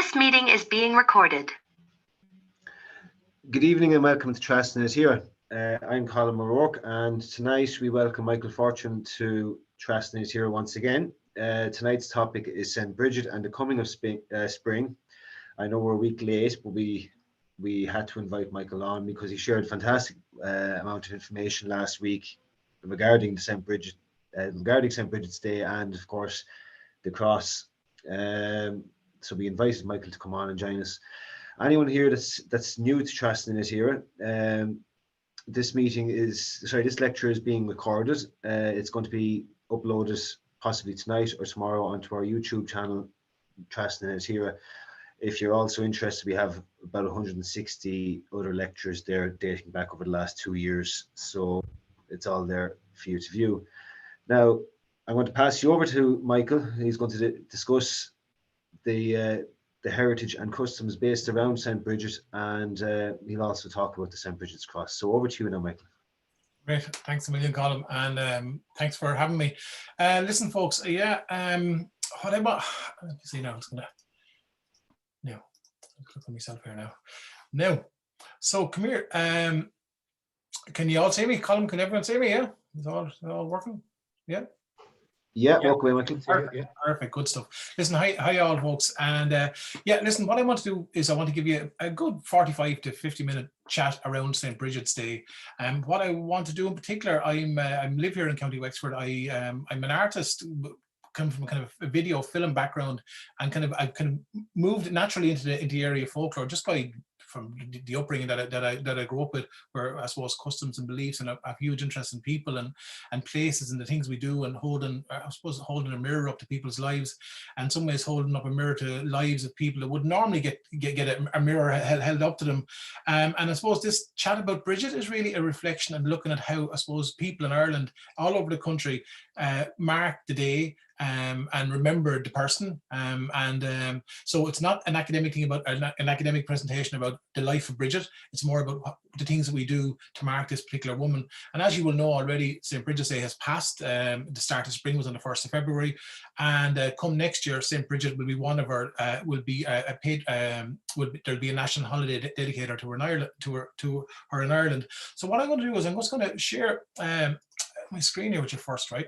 This meeting is being recorded. Good evening and welcome to Trasna is Here. I'm Colin O'Rourke, and tonight we welcome Michael Fortune to Trasna is Here once again. Tonight's topic is St. Bridget and the coming of spring. I know we're a week late, but we had to invite Michael on because he shared a fantastic amount of information last week regarding the St. Bridget, regarding St. Bridget's Day, and of course the cross. So we invited Michael to come on and join us. Anyone here that's new to Trasna is Here. This lecture is being recorded. It's going to be uploaded possibly tonight or tomorrow onto our YouTube channel, Trasna is Here. If you're also interested, we have about 160 other lectures there dating back over the last 2 years. So it's all there for you to view. Now, I'm going to pass you over to Michael. He's going to discuss the heritage and customs based around St. Bridget, and he'll also talk about the St. Bridget's Cross. So over to you now, Michael. Great, thanks a million, Colin, and thanks for having me. Listen, folks, what about? Let me see now. It's gonna click on myself here now. So come here. Can you all see me, Colin? Can everyone see me? Yeah, is it all working? Yeah. Yeah, okay, Michael. Perfect, good stuff. Listen, hi all folks, and listen, what I want to do is I want to give you a good 45 to 50 minute chat around St. Bridget's Day. And what I want to do in particular, I live here in County Wexford. I'm an artist, come from kind of a video film background, and I've moved naturally into the area of folklore just from the upbringing that I grew up with, where I suppose customs and beliefs and a huge interest in people and places and the things we do, and holding a mirror up to people's lives, and in some ways holding up a mirror to lives of people that would normally get a mirror held up to them. And I suppose this chat about Bridget is really a reflection and looking at how I suppose people in Ireland, all over the country, mark the day and remember the person. So it's not an academic thing about an academic presentation about the life of Bridget. It's more about the things that we do to mark this particular woman. And as you will know already, St. Bridget's Day has passed. The start of spring was on the 1st of February, and come next year, St. Bridget will be one of our there'll be a national holiday dedicated to her in Ireland. So what I'm going to do is I'm just going to share my screen here with you first, right?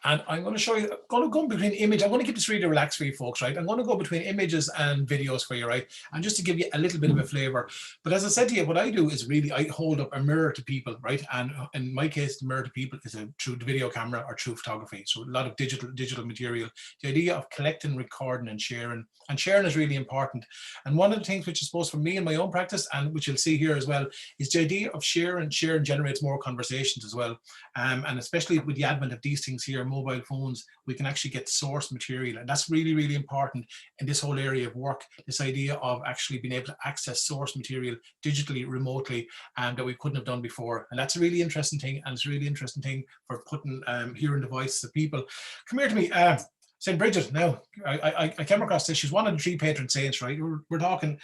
And I'm going to show you, I'm going to go between image. I'm going to keep this really relaxed for you folks, right? I'm going to go between images and videos for you, right? And just to give you a little bit of a flavor. But as I said to you, what I do is really, I hold up a mirror to people, right? And in my case, the mirror to people is through the video camera or through photography. So a lot of digital material. The idea of collecting, recording and sharing is really important. And one of the things which is supposed for me in my own practice, and which you'll see here as well, is the idea of sharing generates more conversations as well. And especially with the advent of these things here, mobile phones, we can actually get source material, and that's really, really important in this whole area of work, this idea of actually being able to access source material digitally, remotely, and that we couldn't have done before. And that's a really interesting thing, and it's a really interesting thing for putting hearing devices of people. Come here to me, St. Bridget. Now, I came across this. She's one of the 3 patron saints, right? We're talking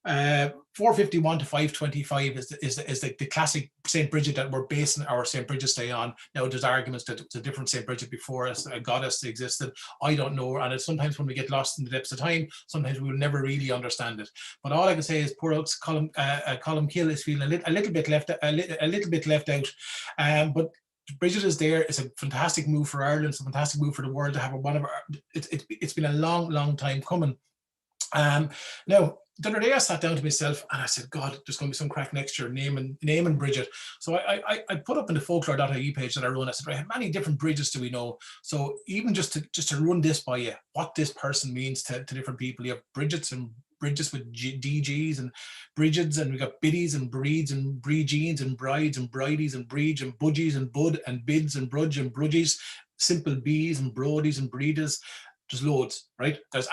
451 to 525 is the classic St. Bridget that we're basing our St. Bridget's Day on. Now there's arguments that it's a different St. Bridget before us, a goddess that existed. I don't know, and it's sometimes when we get lost in the depths of time, sometimes we will never really understand it. But all I can say is poor old Colm Kill is feeling a little bit left out. But Bridget is there. It's a fantastic move for Ireland. It's a fantastic move for the world to have one of our. It's been a long time coming. Now, the other day I sat down to myself and I said, God, there's going to be some crack next year naming Bridget. So I put up in the Folklore.ie page that I run, I said, right, how many different Bridgets do we know? So even just to run this by you, what this person means to different people. You have Bridgets and Bridgets with DGs and Brigids, and we got biddies and breeds and breegeens and brides and bridies and breeds and budgies and bud and bids and brudge and brudgies, simple bees and brodies and breeders. There's loads, right? There's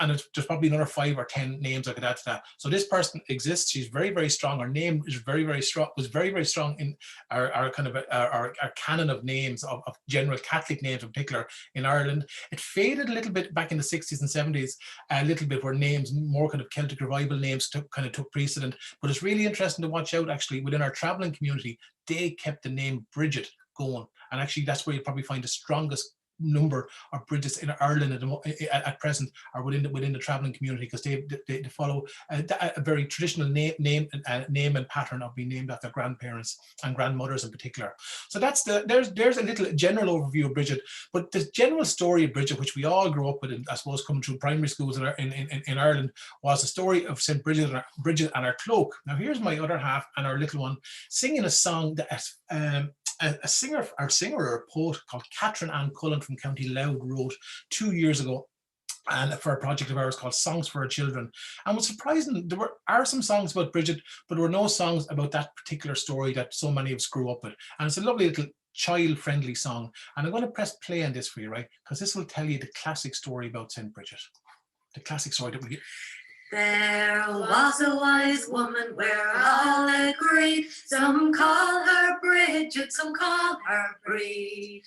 probably another 5 or 10 names I could add to that. So this person exists. She's very, very strong. Her name is very strong. Was very strong in our canon of names of general Catholic names in particular in Ireland. It faded a little bit back in the 60s and 70s, a little bit where names, more kind of Celtic revival names, took precedent. But it's really interesting to watch out. Actually, within our traveling community, they kept the name Bridget going, and actually that's where you probably find the strongest number of Bridgets in Ireland at present, or within the traveling community, because they follow a very traditional name and pattern of being named after grandparents and grandmothers in particular. So that's there's a little general overview of Bridget, but the general story of Bridget, which we all grew up with, I suppose, coming through primary schools in Ireland, was the story of St. Bridget and her cloak. Now here's my other half and our little one singing a song that a singer or a poet called Catherine Ann Cullen from County Louth wrote 2 years ago, and for a project of ours called Songs for Our Children. And what's surprising, there are some songs about Bridget, but there were no songs about that particular story that so many of us grew up with. And it's a lovely little child-friendly song. And I'm going to press play on this for you, right? Because this will tell you the classic story about St. Bridget. The classic story that we... There was a wise woman, we're all agreed. Some call her Bridget, some call her Brigid.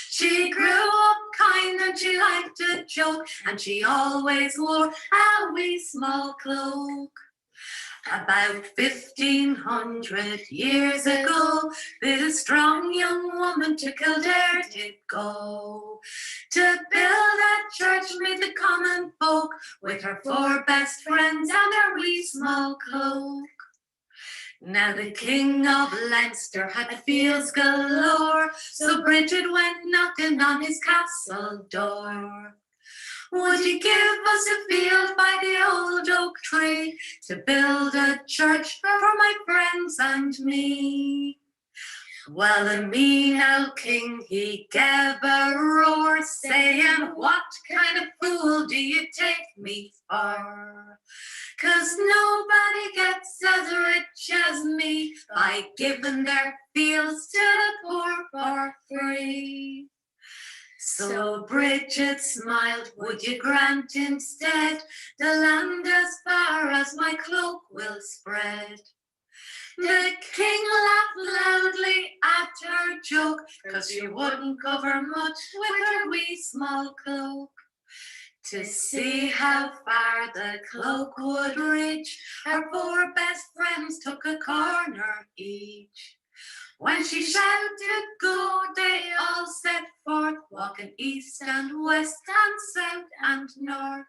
She grew up kind and she liked a joke, and she always wore a wee small cloak. About 1500 years ago, this strong young woman to Kildare did go to build a church made the common folk, with her 4 best friends and her wee small cloak. Now the King of Leinster had fields galore, so Bridget went knocking on his castle door. Would you give us a field by the old oak tree to build a church for my friends and me? Well, the mean old king, he gave a roar, saying, what kind of fool do you take me for? 'Cause nobody gets as rich as me by giving their fields to the poor for free. So Bridget smiled, would you grant instead the land as far as my cloak will spread? The king laughed loudly at her joke, 'cause she wouldn't cover much with her wee small cloak. To see how far the cloak would reach, her 4 best friends took a corner each. When she shouted go, they all set forth, walking east and west and south and north.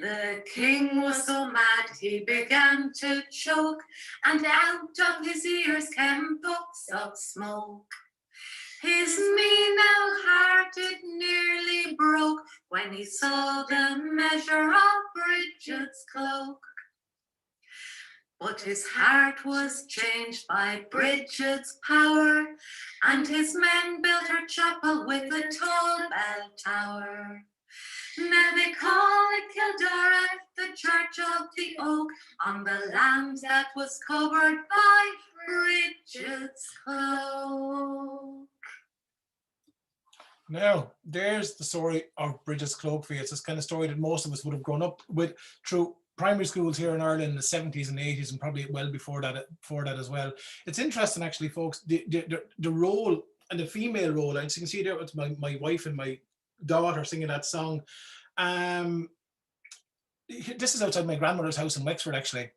The king was so mad he began to choke, and out of his ears came puffs of smoke. His mean old heart it nearly broke when he saw the measure of Bridget's cloak. But his heart was changed by Bridget's power, and his men built her chapel with a tall bell tower. Now they call it Kildare, the Church of the Oak, on the land that was covered by Bridget's cloak. Now, there's the story of Bridget's cloak for you. It's this kind of story that most of us would have grown up with through primary schools here in Ireland in the 70s and 80s, and probably well before that as well. It's interesting, actually, folks, the role and the female role. As you can see there, it's my wife and my daughter singing that song. This is outside my grandmother's house in Wexford, actually.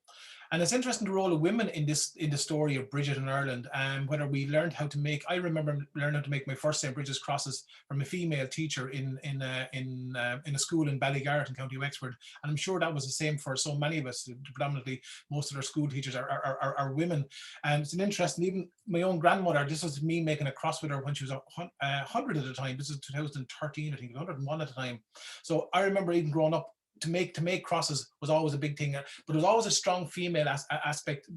And it's interesting the role of women in the story of Bridget in Ireland, and whether we learned how to make. I remember learning how to make my first St. Bridget's crosses from a female teacher in a school in Ballygarrett in County Wexford, and I'm sure that was the same for so many of us. Predominantly, most of our school teachers are women, and it's an interesting. Even my own grandmother. This was me making a cross with her when she was 100 at the time. This is 2013, I think, 101 at the time. So I remember even growing up, to make crosses was always a big thing, but there was always a strong female aspect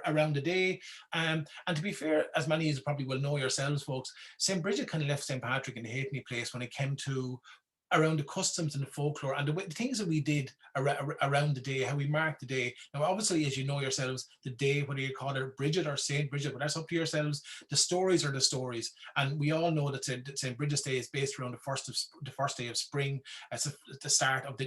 around the day. And to be fair, as many as you probably will know yourselves, folks, St. Bridget kind of left St. Patrick in a halfpenny place when it came to around the customs and the folklore and the things that we did around the day, how we marked the day. Now, obviously, as you know yourselves, the day, whether you call it Bridget or St. Bridget, but that's up to yourselves. The stories are the stories, and we all know that St. Bridget's Day is based around the first day of spring. It's the start of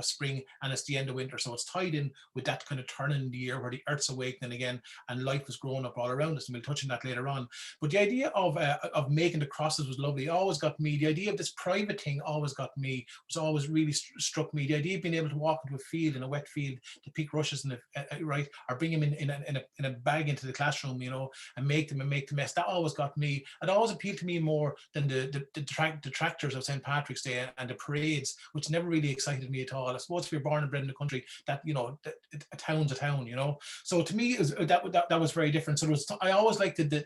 spring, and it's the end of winter. So it's tied in with that kind of turn in the year where the earth's awakening again and life is growing up all around us, and we'll touch on that later on. But the idea of making the crosses was lovely. It always got me the idea of this private thing always got me, was always really struck me. The idea of being able to walk into a field, in a wet field, to pick rushes in right, or bring them in a bag into the classroom, you know, and make them mess. That always got me. It always appealed to me more than the tractors of St. Patrick's Day and the parades, which never really excited me at all. I suppose if you're born and bred in the country, that, you know, a town's a town, you know. So to me, it was, that was very different. So it was, I always liked the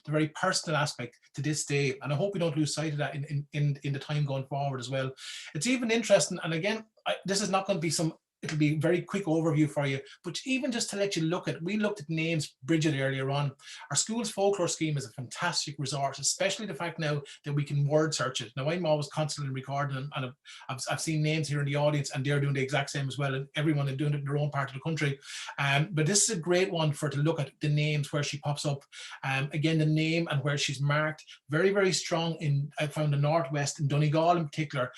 very personal aspect to this day, and I hope we don't lose sight of that in the time going forward as well. It's even interesting, and again, this is not going to be it'll be a very quick overview for you, but even just to let you look at, we looked at names, Brigid, earlier on. Our school's folklore scheme is a fantastic resource, especially the fact now that we can word search it. Now, I'm always constantly recording, and I've seen names here in the audience, and they're doing the exact same as well, and everyone is doing it in their own part of the country. But this is a great one to look at the names, where she pops up. Again, the name and where she's marked, very, very strong I found the Northwest, in Donegal in particular.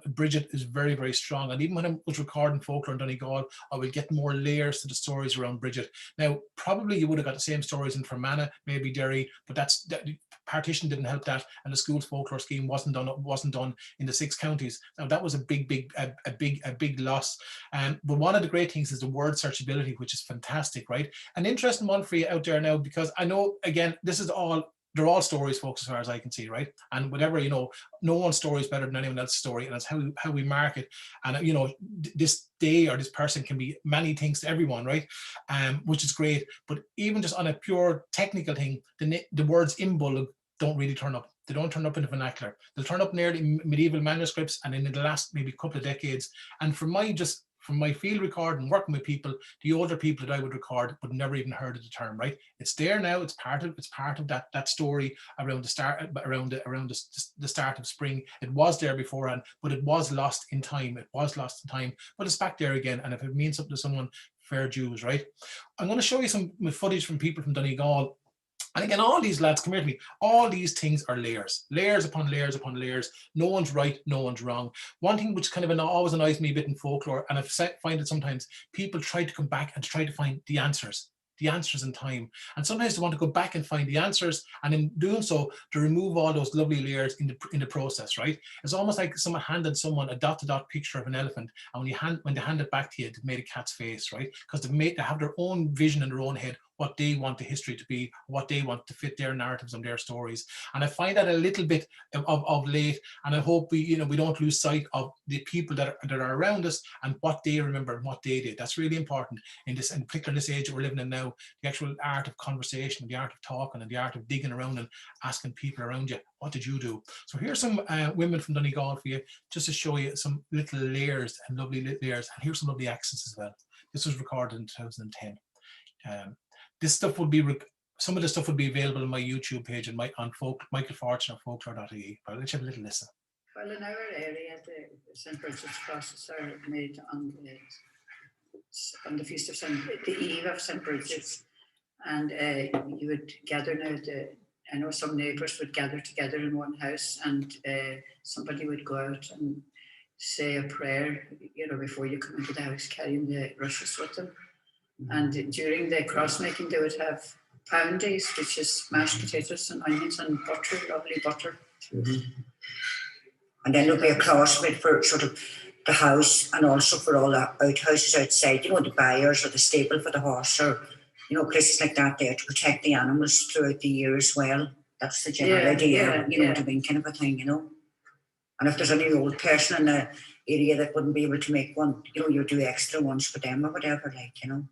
Bridget is very, very strong, and even when I was recording folklore in Donegal, I will get more layers to the stories around Bridget. Now, probably you would have got the same stories in Fermanagh, maybe Derry, but that partition didn't help that, and the school's folklore scheme wasn't done in the 6 counties. Now, that was a big loss. But one of the great things is the word searchability, which is fantastic, right? An interesting one for you out there now, because I know, again, they're all stories, folks, as far as I can see, right? And whatever, you know, no one's story is better than anyone else's story, and that's how we mark it. And, you know, this day or this person can be many things to everyone, right? Which is great. But even just on a pure technical thing, the words imbulg don't really turn up. They don't turn up in the vernacular. They'll turn up near the medieval manuscripts and in the last maybe couple of decades. And from my field recording, working with people, the older people that I would record would never even heard of the term, right? It's there now. It's part of that story around the start of spring. It was there beforehand, but it was lost in time. But it's back there again. And if it means something to someone, fair dues, right? I'm going to show you some footage from people from Donegal. And again, all these lads, come here to me, all these things are layers upon layers upon layers. No one's right, no one's wrong. One thing which kind of always annoys me a bit in folklore, and I find it sometimes, people try to come back and try to find the answers in time. And sometimes they want to go back and find the answers, and in doing so, to remove all those lovely layers in the process, right? It's almost like someone handed someone a dot-to-dot picture of an elephant, and when they hand it back to you, they've made a cat's face, right? Because they have their own vision in their own head, what they want the history to be, what they want to fit their narratives and their stories. And I find that a little bit of late, and I hope we don't lose sight of the people that are around us and what they remember and what they did. That's really important in particular in this age that we're living in now, the actual art of conversation, the art of talking, and the art of digging around and asking people around you, what did you do? So here's some women from Donegal for you, just to show you some little layers and lovely layers. And here's some lovely accents as well. This was recorded in 2010. This stuff would be, some of the stuff would be available on my YouTube page and on Michael Fortune or Folklore.ie. But let's have a little listen. Well, in our area, the St. Bridget's crosses are made on the feast of the eve of St. Bridget's, and you would gather now. I know some neighbours would gather together in one house, and somebody would go out and say a prayer, you know, before you come into the house, carrying the rushes with them. And during the cross making, they would have poundies, which is mashed potatoes and onions and butter, lovely butter. Mm-hmm. And then there'll be a cross made for sort of the house, and also for all the outhouses outside, you know, the byres or the stable for the horse, or, you know, places like that there to protect the animals throughout the year as well. That's the general idea, you know, to win kind of a thing, you know. And if there's any old person in the area that wouldn't be able to make one, you know, you do extra ones for them or whatever, like, you know.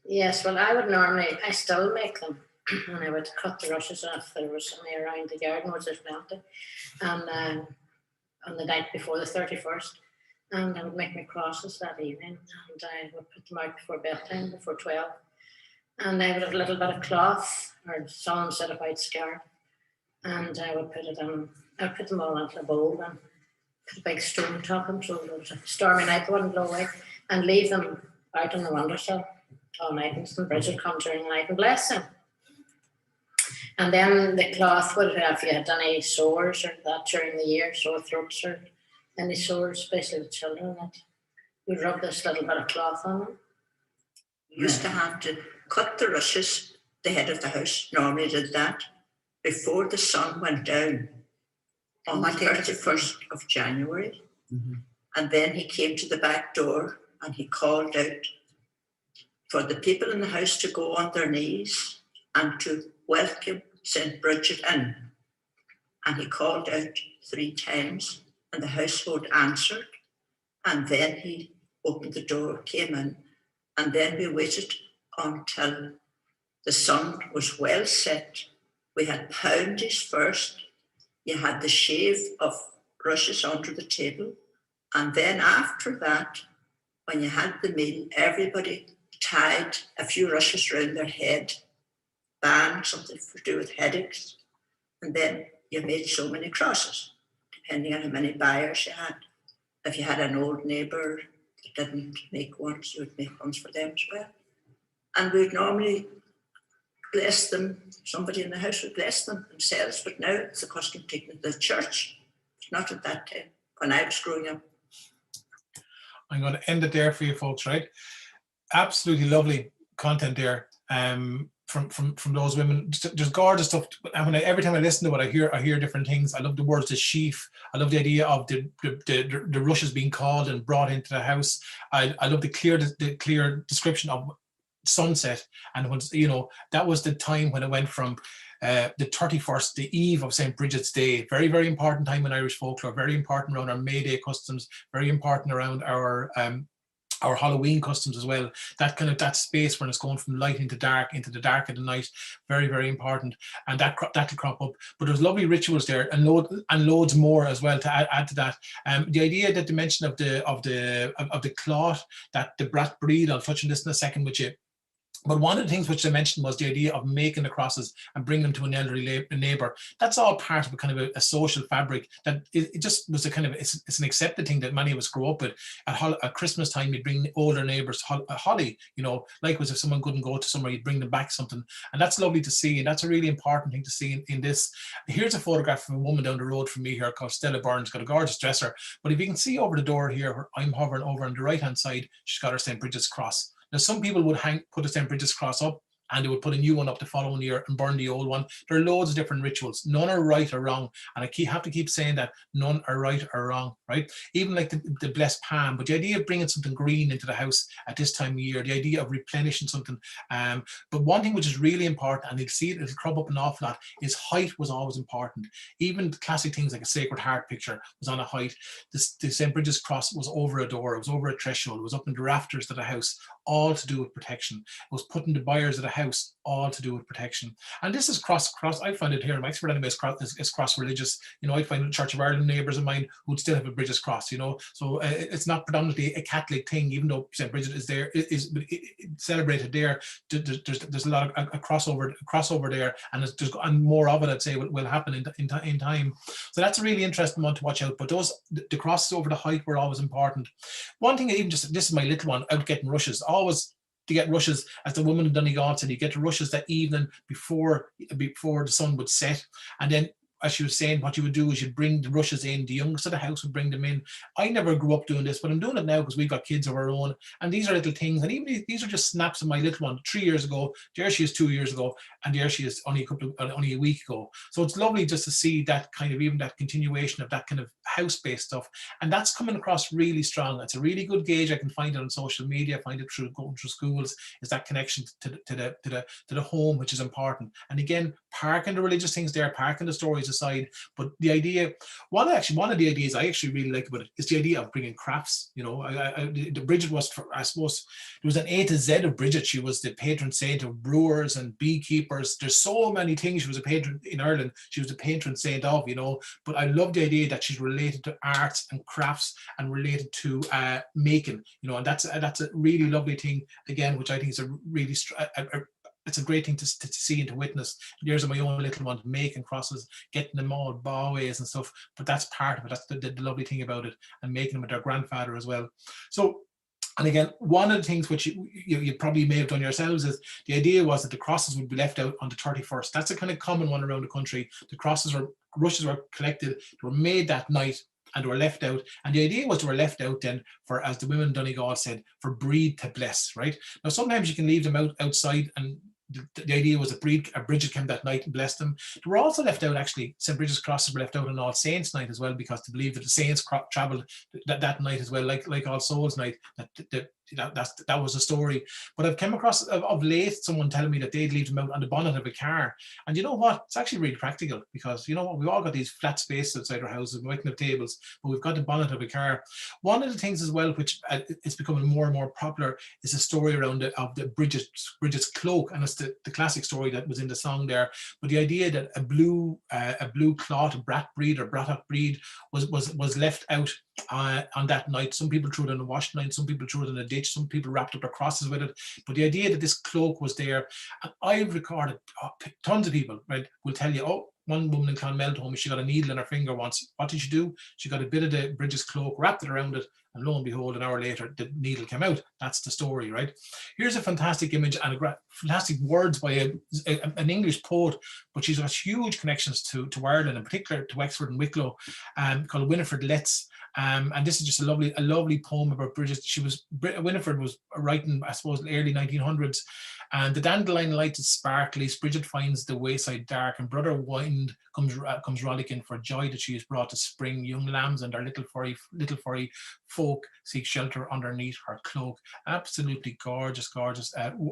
Yes, well, I still make them, and I would cut the rushes off. There was some around the garden which is planted, and on the night before the 31st, and I would make my crosses that evening, and I would put them out before bedtime, before 12, and I would have a little bit of cloth, or some set of white scarf, and I would put them all into a bowl and put a big stone top them, so there was a stormy night, they wouldn't blow away, and leave them out on the windowsill all night, and St. Bridget come during the night and bless them. And then the cloth would have, if you had any sores or that during the year, sore throats or any sores, especially with children, that we'd rub this little bit of cloth on them. We used to have to cut the rushes, the head of the house, normally did that, before the sun went down on the 31st of January. And then he came to the back door and he called out for the people in the house to go on their knees and to welcome St. Bridget in. And he called out 3 times and the household answered. And then he opened the door, came in, and then we waited until the sun was well set. We had poundies first. You had the shave of rushes under the table. And then after that, when you had the meal, everybody tied a few rushes around their head, band, something to do with headaches. And then you made so many crosses, depending on how many buyers you had. If you had an old neighbour that didn't make ones, you would make ones for them as well. And we'd normally bless them. Somebody in the house would bless them themselves, but now it's a custom taken to the church. It's not at that time, when I was growing up. I'm going to end it there for you folks, right? Absolutely lovely content there from those women. Just gorgeous stuff. And every time I listen to it, I hear different things. I love the words, the sheaf. I love the idea of the rushes being called and brought into the house. I love the clear description of sunset. And when, you know, that was the time when it went from the 31st, the eve of St. Bridget's Day. Very, very important time in Irish folklore, very important around our May Day customs, very important around our Halloween customs as well. That kind of, that space when it's going from light into the dark of the night, very, very important. And that'll crop up. But there's lovely rituals there and loads more as well to add to that. The idea that the mention of the cloth, that the brat breed, I'll touch on this in a second with you. But one of the things which I mentioned was the idea of making the crosses and bringing them to an elderly neighbour. That's all part of a kind of a social fabric that it just was a kind of, it's an accepted thing that many of us grew up with. At Christmas time, you'd bring older neighbours a holly, you know, likewise if someone couldn't go to somewhere, you'd bring them back something. And that's lovely to see. And that's a really important thing to see in this. Here's a photograph of a woman down the road from me here called Stella Byrne. She's got a gorgeous dresser. But if you can see over the door here, where I'm hovering over on the right-hand side, she's got her St. Bridget's cross. Now, some people would put a St. Bridget's cross up and they would put a new one up the following year and burn the old one. There are loads of different rituals. None are right or wrong. And I have to keep saying that none are right or wrong, right? Even like the blessed palm, but the idea of bringing something green into the house at this time of year, the idea of replenishing something. But one thing which is really important, and you'll see it'll crop up an awful lot, is height was always important. Even classic things like a Sacred Heart picture was on a height. The St. Bridget's cross was over a door, it was over a threshold, it was up in the rafters of the house, all to do with protection. It was put in the buyers of the house, all to do with protection. And this is cross. I find it here in Wexford anyway, is cross religious. You know, I find Church of Ireland neighbours of mine who'd still have a Bridget's cross, you know. So it's not predominantly a Catholic thing, even though St. Bridget is there, is celebrated there. There's a lot of a crossover there, and more of it, I'd say, will happen in time. So that's a really interesting one to watch out. But the crosses over the height were always important. One thing, even just, this is my little one, out getting rushes. Always to get rushes, as the woman in Donegal said, you get the rushes that evening before the sun would set. And then, as she was saying, what you would do is you'd bring the rushes in, the youngest of the house would bring them in. I never grew up doing this, but I'm doing it now because we've got kids of our own. And these are little things. And even these are just snaps of my little one, 3 years ago. There she is 2 years ago. And there she is only a week ago. So it's lovely just to see that kind of, even that continuation of that kind of house-based stuff. And that's coming across really strong. It's a really good gauge. I can find it on social media, find it through going through schools, is that connection to the home, which is important. And again, parking the religious things there, parking the stories aside, but the idea, one of the ideas I actually really like about it is the idea of bringing crafts. You know, the Bridget was, I suppose, there was an A to Z of Bridget. She was the patron saint of brewers and beekeepers. There's so many things. She was a patron in Ireland. She was the patron saint of, you know. But I love the idea that she's related to arts and crafts and related to making. You know, and that's a really lovely thing again, which I think is a really it's a great thing to see and to witness. There's my own little one making crosses, getting them all bowways and stuff. But that's part of it. That's the lovely thing about it, and making them with their grandfather as well. So, and again, one of the things which you probably may have done yourselves is the idea was that the crosses would be left out on the 31st. That's a kind of common one around the country. The rushes were collected, they were made that night, and they were left out. And the idea was they were left out then for, as the women in Donegal said, for breed to bless, right? Now, sometimes you can leave them outside and the idea was that Bridget came that night and blessed them. They were also left out, actually. St. Bridget's crosses were left out on All Saints night as well, because they believe that the saints travelled that night as well, like All Souls night. That was a story. But I've come across of late someone telling me that they'd leave them out on the bonnet of a car. And you know what? It's actually really practical, because you know what? We've all got these flat spaces outside our houses. We mightn't have tables, but we've got the bonnet of a car. One of the things as well, which is becoming more and more popular, is a story around the Bridget's cloak, and it's the classic story that was in the song there. But the idea that a blue cloth, brat breed or brattock breed, was left out on that night. Some people threw it in a wash line, some people threw it in a ditch, some people wrapped up their crosses with it. But the idea that this cloak was there, and I've recorded tons of people, right, will tell you, oh, one woman in Clonmel told me she got a needle in her finger once. What did she do? She got a bit of the Bridget's cloak, wrapped it around it, and lo and behold, an hour later, the needle came out. That's the story, right? Here's a fantastic image and fantastic words by an English poet, but she's got huge connections to Ireland, in particular to Wexford and Wicklow, called Winifred Letts. And this is just a lovely poem about Bridget. Winifred was writing, I suppose, in the early 1900s. And the dandelion light is sparkly, Bridget finds the wayside dark, and brother wind comes rollicking for joy that she has brought to spring. Young lambs and our little furry folk seek shelter underneath her cloak. Absolutely gorgeous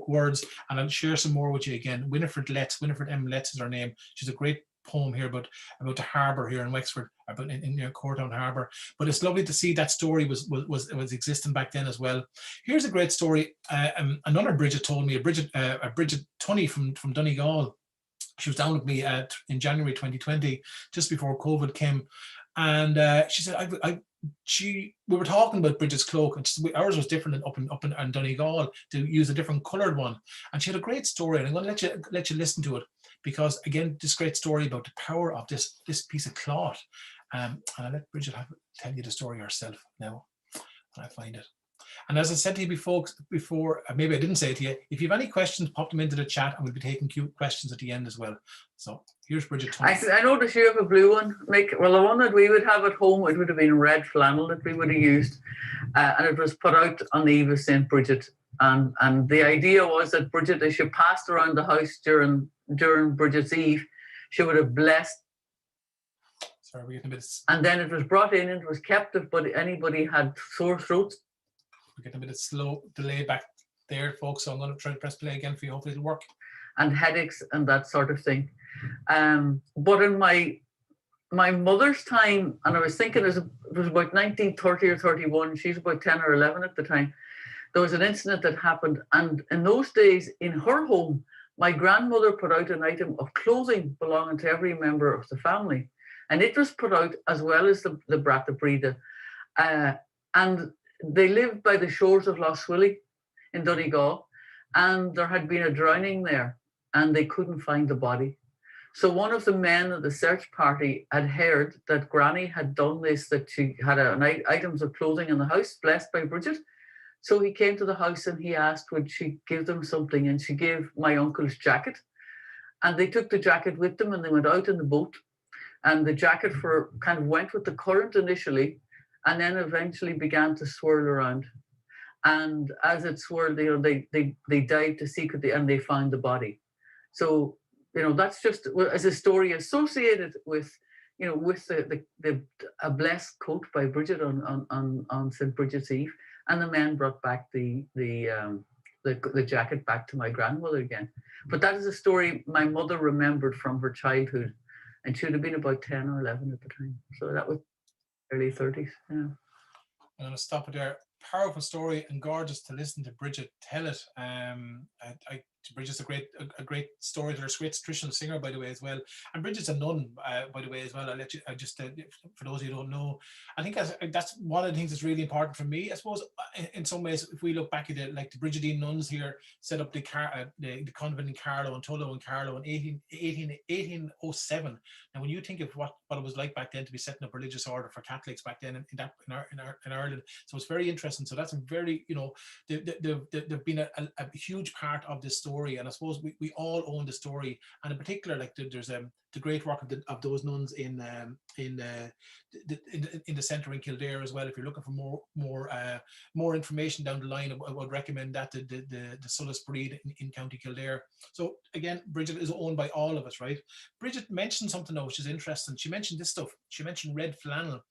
words. And I'll share some more with you again. Winifred M. Letts is her name. She's a great poem here about the harbour here in Wexford, about in Courtown Harbour. But it's lovely to see that story was existing back then as well. Here's a great story. Another Bridget told me, a Bridget Tunney from Donegal. She was down with me in January 2020, just before COVID came, and she said, we were talking about Bridget's cloak, and ours was different up in Donegal, to use a different coloured one. And she had a great story, and I'm going to let you listen to it, because again, this great story about the power of this piece of cloth. And I'll let Bridget tell you the story herself now when I find it. And as I said to you before, maybe I didn't say it to you, if you have any questions, pop them into the chat, and we'll be taking questions at the end as well. So here's Bridget. I noticed you have a blue one, Mick. Well, the one that we would have at home, it would have been red flannel that we would have used. And it was put out on the eve of St. Bridget. And the idea was that Bridget, as she passed around the house during Bridget's Eve, she would have blessed. Sorry, we're getting a bit. And then it was brought in and it was kept if anybody had sore throats. We're getting a bit of slow delay back there, folks. So I'm going to try to press play again for you. Hopefully it'll work. And headaches and that sort of thing. But in my mother's time, and I was thinking it was about 1930 or 31, she's about 10 or 11 at the time, there was an incident that happened. And in those days, in her home, my grandmother put out an item of clothing belonging to every member of the family. And it was put out as well as the Brata Brida. And they lived by the shores of Lough Swilly in Donegal. And there had been a drowning there, and they couldn't find the body. So one of the men of the search party had heard that Granny had done this, that she had items of clothing in the house, blessed by Bridget. So he came to the house and he asked, would she give them something? And she gave my uncle's jacket. And they took the jacket with them and they went out in the boat. And the jacket kind of went with the current initially, and then eventually began to swirl around. And as it swirled, they dived to seek it, and they found the body. So, that's just as a story associated with, with a blessed coat by Bridget on St. Bridget's Eve, and the men brought back the jacket back to my grandmother again. But that is a story my mother remembered from her childhood, and she would have been about 10 or 11 at the time. So that was early 30s. Yeah. I'm going to stop it there. Powerful story and gorgeous to listen to Bridget tell it. Bridget's a great storyteller, a great traditional singer, by the way, as well. And Bridget's a nun, by the way, as well. I'll let you, for those of you who don't know, I think that's one of the things that's really important for me. I suppose, in some ways, if we look back at it, like the Brigidine nuns here set up the convent in Carlow and Tullow and Carlow in 1807. Now, when you think of what it was like back then to be setting up religious order for Catholics back then in Ireland, so it's very interesting. So that's a very, they've been a huge part of this story, and I suppose we all own the story. And in particular, like there's the great work of those nuns in the centre in Kildare as well. If you're looking for more information down the line, I would recommend that the Solace Brigid in County Kildare. So again, Bridget is owned by all of us, right? Bridget mentioned something though, which is interesting. She mentioned this stuff. She mentioned red flannel.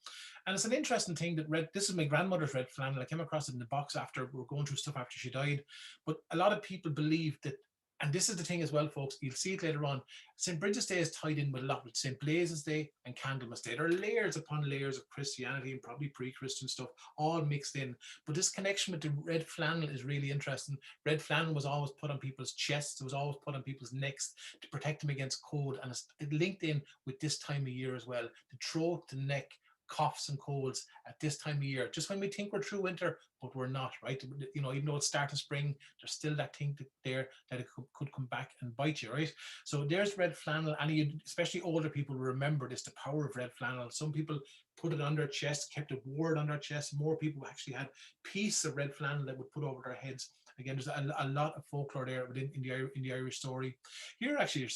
And it's an interesting thing that this is my grandmother's red flannel. I came across it in the box after we were going through stuff after she died. But a lot of people believe that, and this is the thing as well, folks, you'll see it later on, St. Bridget's Day is tied in with a lot with St. Blaise's Day and Candlemas Day. There are layers upon layers of Christianity and probably pre-Christian stuff all mixed in. But this connection with the red flannel is really interesting. Red flannel was always put on people's chests. It was always put on people's necks to protect them against cold. And it linked in with this time of year as well. The throat, the neck, coughs and colds at this time of year, just when we think we're through winter, but we're not, right? You know, even though it's start of spring, there's still that thing there that it could come back and bite you, right? So there's red flannel, and especially older people remember this, the power of red flannel. Some people put it on their chest, kept it wore on their chest. More people actually had pieces of red flannel that would put over their heads. Again, there's a lot of folklore there within in the Irish story. Here actually are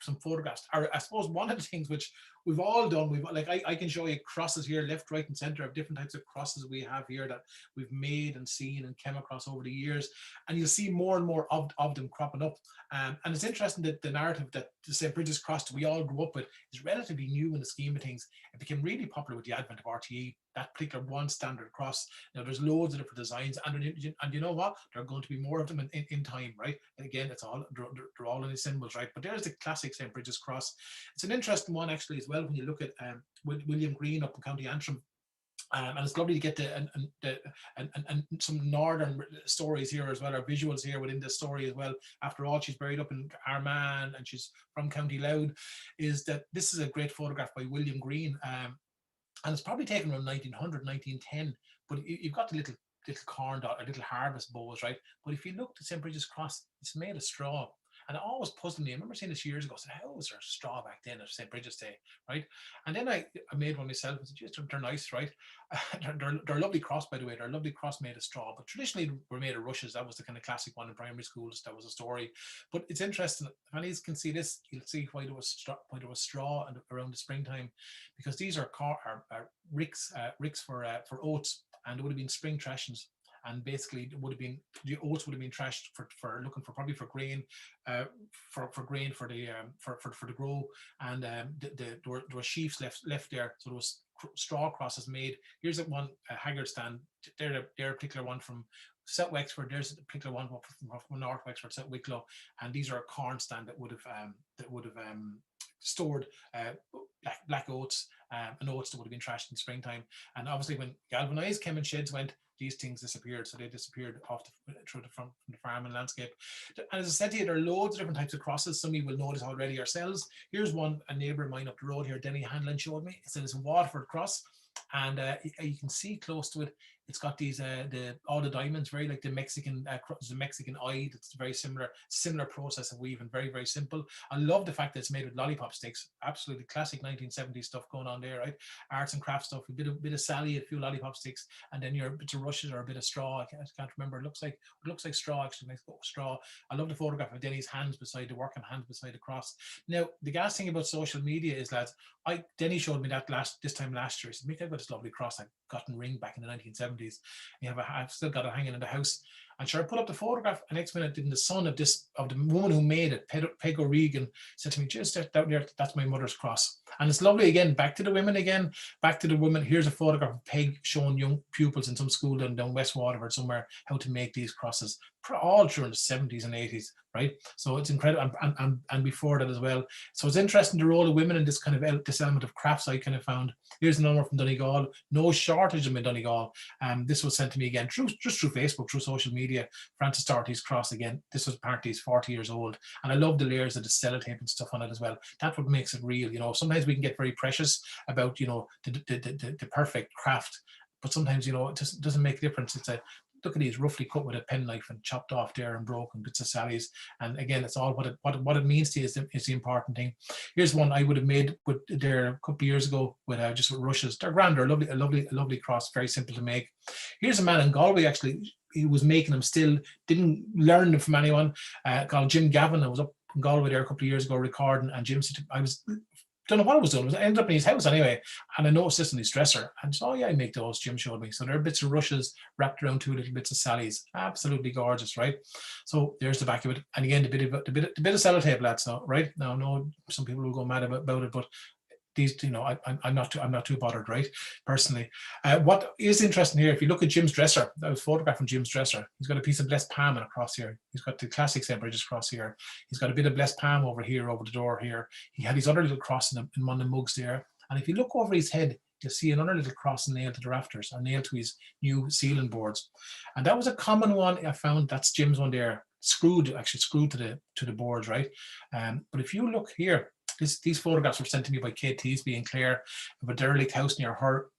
some photographs. Or I suppose one of the things which we've all done, I can show you crosses here, left, right, and center of different types of crosses we have here that we've made and seen and came across over the years. And you'll see more and more of them cropping up. And it's interesting that the narrative that the St. Bridget's Cross that we all grew up with is relatively new in the scheme of things. It became really popular with the advent of RTE, that particular one standard cross. Now there's loads of different designs, and you know what? There are going to be more of them in time, right? And again, they're all in the symbols, right? But there's the classic St. Bridget's Cross. It's an interesting one actually as well when you look at William Green up in County Antrim. And it's lovely to get and some northern stories here as well, or visuals here within this story as well. After all, she's buried up in Armagh and she's from County Louth. Is that this is a great photograph by William Green, and it's probably taken around 1900, 1910. But you've got the little corn dot or little harvest bowls, right? But if you look at St. Bridget's Cross, it's made of straw. And it always puzzled me. I remember seeing this years ago. I said, how was there straw back then at St. Bridget's Day, right? And then I made one myself. I said, just they're nice, right? They're a lovely cross, by the way. They're a lovely cross made of straw. But traditionally, were made of rushes. That was the kind of classic one in primary schools. That was a story. But it's interesting. If any of you can see this, you'll see why there was straw around the springtime, because these are ricks for oats, and it would have been spring threshings. And basically, the oats would have been trashed for looking for probably for grain, for the grow, and there were sheaves left there. So there was straw crosses made. Here's one haggard stand. They're a particular one from South Wexford. There's a particular one from North Wexford, South Wicklow, and these are a corn stand that would have stored black oats and oats that would have been trashed in springtime. And obviously, when galvanized came and sheds went, these things disappeared. So they disappeared through the front from the farm and landscape. And as I said to you, there are loads of different types of crosses. Some of you will notice already yourselves. Here's one, a neighbour of mine up the road here, Denny Hanlon, showed me. It said it's a Waterford cross. And you can see close to it, it's got these all the diamonds, very like the Mexican eye. That's a very similar process of weaving, very, very simple. I love the fact that it's made with lollipop sticks. Absolutely classic 1970s stuff going on there, right? Arts and crafts stuff, a bit of Sally, a few lollipop sticks, and then your bits of rushes or a bit of straw. I can't remember. It looks like straw, actually. Nice straw. I love the photograph of Denny's hands beside the working hands beside the cross. Now, the gas thing about social media is, lads, Denny showed me that this time last year. He said, Mick, I've got this lovely cross I got in Ring back in the 1970s. I've still got it hanging in the house. And sure, I put up the photograph, and next minute, the son of the woman who made it, Peg O'Regan, said to me, just down there, that's my mother's cross. And it's lovely again, back to the women. Here's a photograph of Peg showing young pupils in some school down West Waterford somewhere how to make these crosses, all during the 70s and 80s, right? So it's incredible, and before that as well. So it's interesting the role of women in this kind of this element of crafts I kind of found. Here's a number from Donegal. No shortage of them in Donegal. This was sent to me again through Facebook, through social media. Francis Doherty's cross again. This was apparently he's 40 years old, and I love the layers of the sellotape and stuff on it as well. That's what makes it real. You know, sometimes we can get very precious about, you know, the perfect craft, but sometimes, you know, it doesn't make a difference. It's look at these roughly cut with a penknife and chopped off there and broken bits of Sally's. And again, it's all what it means to you is the important thing. Here's one I would have made with there a couple of years ago with just with rushes. They're grand. They're a lovely cross. Very simple to make. Here's a man in Galway actually. He was making them still, didn't learn them from anyone, called Jim Gavin. I was up in Galway there a couple of years ago recording, and Jim said, don't know what I was doing. I ended up in his house anyway, and I noticed this in his dresser. And so, oh yeah, I make those. Jim showed me. So there are bits of rushes wrapped around 2 little bits of Sally's. Absolutely gorgeous, right? So there's the back of it. And again, the bit of sellotape, lads. Now, right now, no, some people will go mad about it, but these, you know, I'm not too bothered, right? Personally, what is interesting here, if you look at Jim's dresser, that was photographed from Jim's dresser. He's got a piece of blessed palm across here. He's got the classic St. Bridget's cross here. He's got a bit of blessed palm over here, over the door here. He had his other little cross in one of the mugs there. And if you look over his head, you'll see another little cross nailed to the rafters, or nailed to his new ceiling boards. And that was a common one I found. That's Jim's one there, screwed to the boards, right? But if you look here, these photographs were sent to me by Kate Teasby and Claire of a derelict house near her.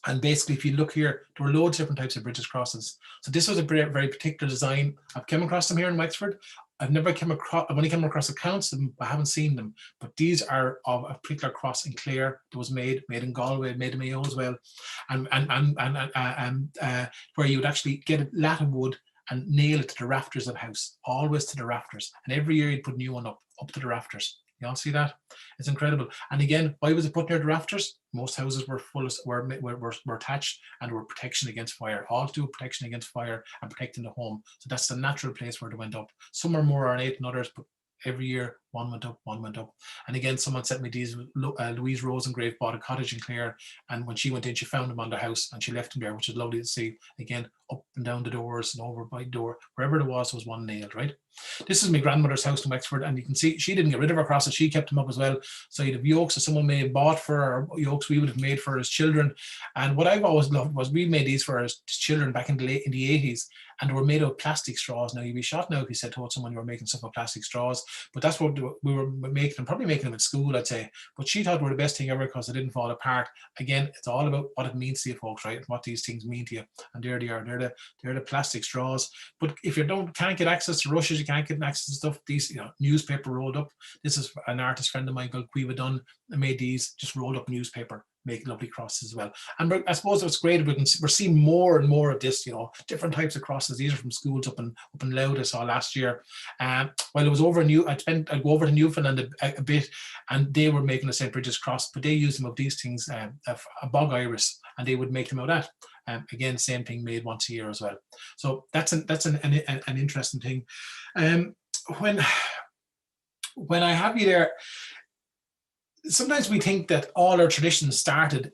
And basically, if you look here, there were loads of different types of British crosses. So this was a very, very particular design. I've come across them here in Wexford. I've only come across accounts of them, I haven't seen them. But these are of a particular cross in Clare that was made in Galway, made in Mayo as well, and where you would actually get a lat of wood and nail it to the rafters of the house, always to the rafters. And every year you'd put a new one up to the rafters. You all see that? It's incredible. And again, why was it put near the rafters? Most houses were were attached and were protection against fire. All to do with protection against fire and protecting the home. So that's the natural place where they went up. Some are more ornate than others, but every year one went up. And again, someone sent me these. Louise Rosengrave bought a cottage in Clare, and when she went in, she found them on the house and she left them there, which is lovely to see. Again, up and down the doors and over by the door, wherever there was one nailed, right? This is my grandmother's house in Wexford, and you can see she didn't get rid of her crosses, she kept them up as well. So you'd have yokes that someone may have bought for her, or yokes we would have made for as children. And what I've always loved was we made these for as children back in the 80s, and they were made of plastic straws. Now you'd be shot now if you told someone you were making stuff of plastic straws, but that's what we were making them, probably making them at school, I'd say. But she thought they were the best thing ever because they didn't fall apart. Again, it's all about what it means to you folks, right? And what these things mean to you. And there they are, they're the plastic straws. But if you can't get access to rushes, you can't get access to stuff, these, you know, newspaper rolled up. This is an artist friend of mine called Quiva Dunn, made these, just rolled up newspaper, make lovely crosses as well. And I suppose what's great, we're seeing more and more of this, you know, different types of crosses. These are from schools up in Louth I saw last year. While I was over in I'd go over to Newfoundland a bit, and they were making a St. Bridget's cross, but they used them of these things, a bog iris, and they would make them out of that. Again, same thing, made once a year as well. So that's an interesting thing. When I have you there, sometimes we think that all our traditions started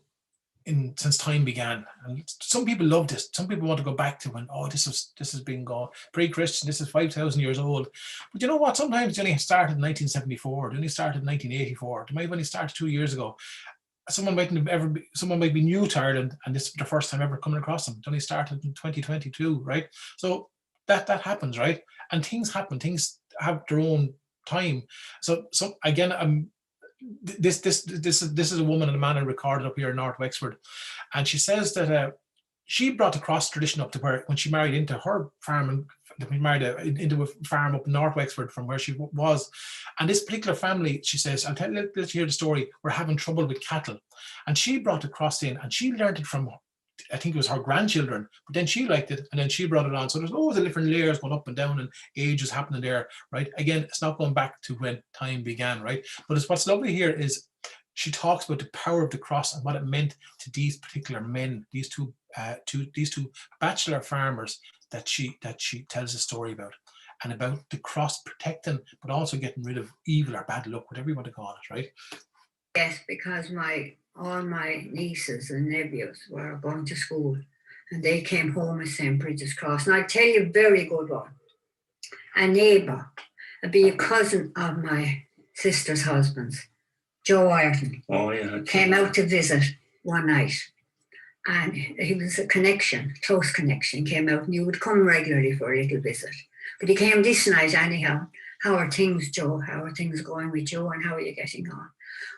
since time began, and some people love this. Some people want to go back to when, oh, this has been gone pre-Christian. This is 5,000 years old. But you know what? Sometimes they only started in 1974. They only started in 1984. They might have only started 2 years ago. Someone might be new to Ireland, and this is their first time ever coming across them. It only started in 2022, right? So that happens, right? And things happen. Things have their own time. So again, this is a woman and a man I recorded up here in North Wexford, and she says that she brought the cross tradition up to where, when she married into her farm, and into a farm up in North Wexford from where she was. And this particular family, she says, let's hear the story, were having trouble with cattle, and she brought the cross in, and she learned it from, I think it was her grandchildren, but then she liked it, and then she brought it on. So there's loads of different layers going up and down, and ages happening there, right? Again, it's not going back to when time began, right? But what's lovely here is she talks about the power of the cross and what it meant to these particular men, these two bachelor farmers that she tells a story about, and about the cross protecting, but also getting rid of evil or bad luck, whatever you want to call it, right? Yes, because all my nieces and nephews were going to school, and they came home with St. Bridget's cross. And I tell you, very good one. A neighbour, be a cousin of my sister's husband's, Joe Ireton, came out to visit one night, and he was a connection, close connection, came out, and he would come regularly for a little visit. But he came this night anyhow. How are things, Joe? How are things going with you, and how are you getting on?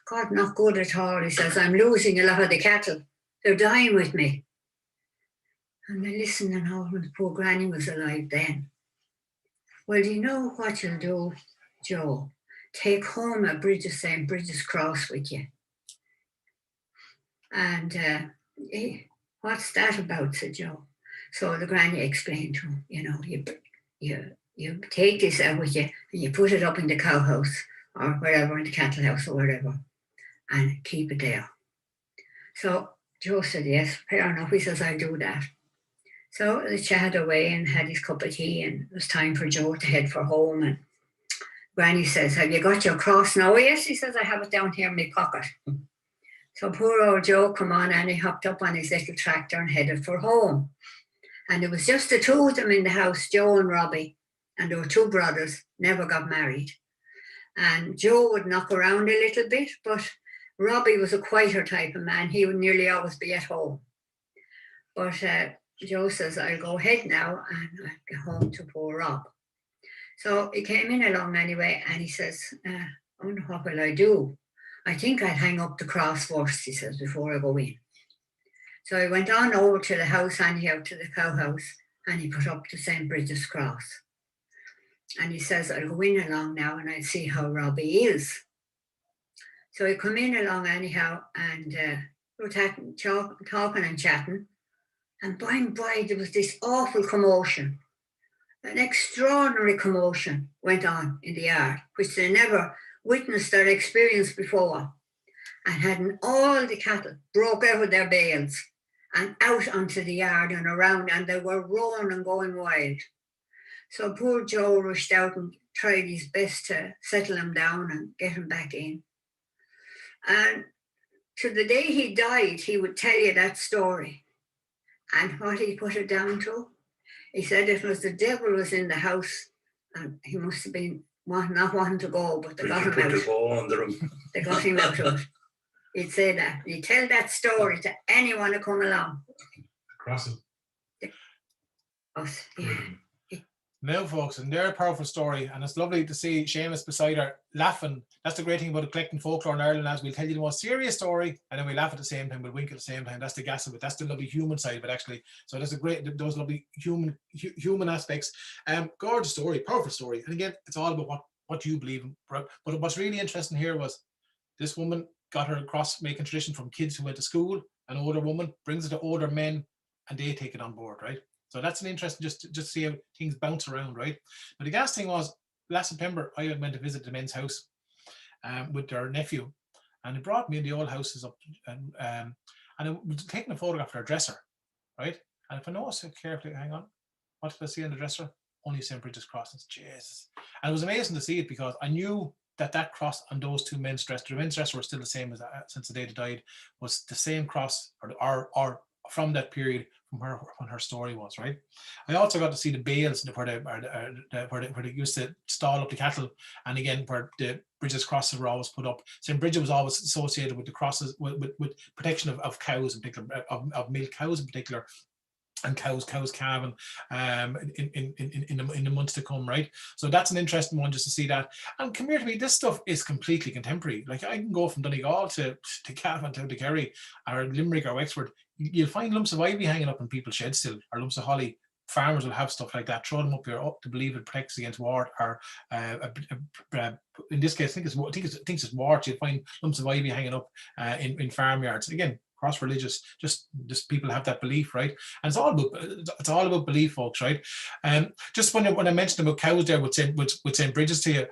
God, not good at all. He says, I'm losing a lot of the cattle. They're dying with me. And I listened, and how poor Granny was alive then. Well, you know what you'll do, Joe? Take home a St. Bridget's cross with you. And what's that about, said Joe. So the Granny explained to him, you know, you you take this out with you and you put it up in the cow house or wherever, in the cattle house or wherever, and keep it there. So Joe said, yes, fair enough. He says, I'll do that. So they chatted away and had his cup of tea, and it was time for Joe to head for home. And Granny says, have you got your cross now? Yes, he says, I have it down here in my pocket. So poor old Joe come on, and he hopped up on his little tractor and headed for home. And it was just the two of them in the house, Joe and Robbie, and there were two brothers, never got married. And Joe would knock around a little bit, but Robbie was a quieter type of man. He would nearly always be at home. But Joe says, I'll go ahead now and I'll get home to poor Rob. So he came in along anyway, and he says, I wonder what will I do? I think I'd hang up the cross first, he says, before I go in. So he went on over to the house, anyhow, to the cow house, and he put up the St. Bridget's cross. And he says, I'll go in along now and I'll see how Robbie is. So he come in along anyhow, and we were talking and chatting. And by and by, there was this awful commotion. An extraordinary commotion went on in the yard, which they never witnessed or experienced before. And hadn't all the cattle broke out of their bales and out onto the yard and around, and they were roaring and going wild. So poor Joe rushed out and tried his best to settle him down and get him back in. And to the day he died, he would tell you that story. And what he put it down to, he said it was the devil was in the house, and he must have been not wanting to go, but they got him out. They got him out of it. He'd say that. He'd tell that story to anyone who come along. Crossing. Us, yeah. Now, folks, and they're a powerful story, and it's lovely to see Seamus beside her laughing. That's the great thing about collecting folklore in Ireland, as we'll tell you the most serious story, and then we laugh at the same time, we'll wink at the same time. That's the gas of it. That's the lovely human side of it, actually. So that's a great, those lovely human aspects. Gorgeous story, powerful story. And again, it's all about what you believe in. But what's really interesting here was this woman got her cross-making tradition from kids who went to school. An older woman brings it to older men, and they take it on board, right? So that's an interesting, just see how things bounce around, right? But the gas thing was, last September, I went to visit the men's house with their nephew, and they brought me in the old houses up, and I was taking a photograph of their dresser, right? And if I notice it carefully, hang on, what did I see on the dresser? Only St. Bridget's crosses, Jesus. And it was amazing to see it, because I knew that cross on those two men's dresser, the men's dresser was still the same as since the day they died, was the same cross, or from that period, when her story was, right? I also got to see the bales where they used to stall up the cattle, and again where the Bridget's crosses were always put up. St. Bridget was always associated with the crosses, with protection of cows in particular, of milk cows in particular, and cows calving in the months to come, right? So that's an interesting one, just to see that. And come here to me, this stuff is completely contemporary. Like, I can go from Donegal to Cavan to Kerry or Limerick or Wexford. You'll find lumps of ivy hanging up in people's sheds still, or lumps of holly. Farmers will have stuff like that, throw them up here up to believe it protects against wart, or in this case, I think it's wart. You'll find lumps of ivy hanging up in farmyards. Again, cross-religious, just people have that belief, right? And it's all about belief, folks, right? Just when I mentioned about cows there with St. Bridget's to you,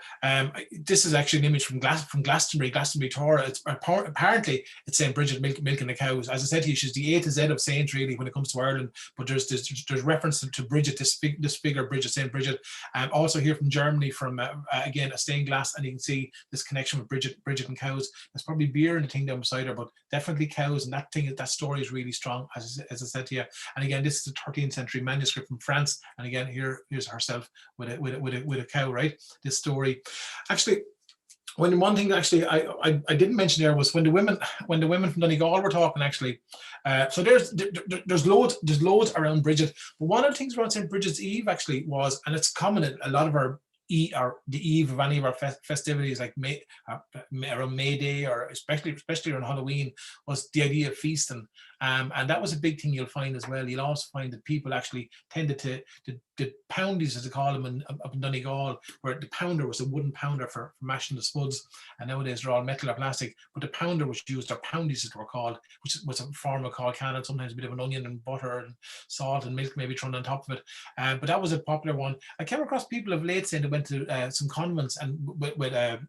this is actually an image from Glastonbury, Torah. It's apparently it's St. Bridget milking the cows. As I said to you, she's the A to Z of saint, really, when it comes to Ireland. But there's reference to Bridget, this figure, Bridget, St. Bridget. Also here from Germany, from again a stained glass, and you can see this connection with Bridget and cows. There's probably beer in the thing down beside her, but definitely cows, and that story is really strong, as I said to you. And again, this is a 13th century manuscript from France, and again here's herself with a cow, right? This story, actually. One thing actually I didn't mention there was when the women from Donegal were talking, actually. So there's loads around Bridget, but one of the things around St. Bridget's Eve actually was, and it's common at a lot of our or the eve of any of our festivities, like around May Day, or especially around Halloween, was the idea of feasting. And that was a big thing you'll find as well. You'll also find that people actually tended to the poundies, as they call them, up in Donegal, where the pounder was a wooden pounder for mashing the spuds, and nowadays they're all metal or plastic. But the pounder was used, or poundies as they were called, which was a form of called cannon, sometimes a bit of an onion and butter and salt and milk maybe thrown on top of it. But that was a popular one. I came across people of late saying they went to some convents and where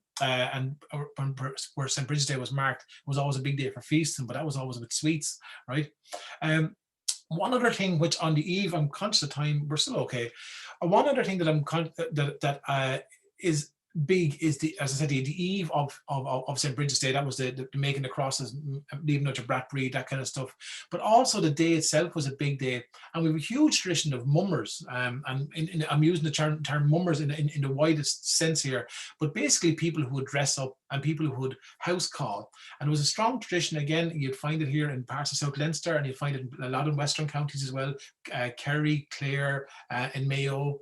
St. Bridget's Day was marked, it was always a big day for feasting, but that was always with sweets, right? One other thing, which on the eve, I'm conscious of time, we're still okay. One other thing that is big is as I said, the eve of St. Bridget's Day. That was the making the crosses, leaving out your brat-breed, that kind of stuff. But also the day itself was a big day, and we have a huge tradition of mummers. And I'm using the term mummers in the widest sense here, but basically people who would dress up and people who would house call. And it was a strong tradition. Again, you'd find it here in parts of South Leinster, and you'd find it in a lot of Western counties as well, Kerry, Clare, and Mayo,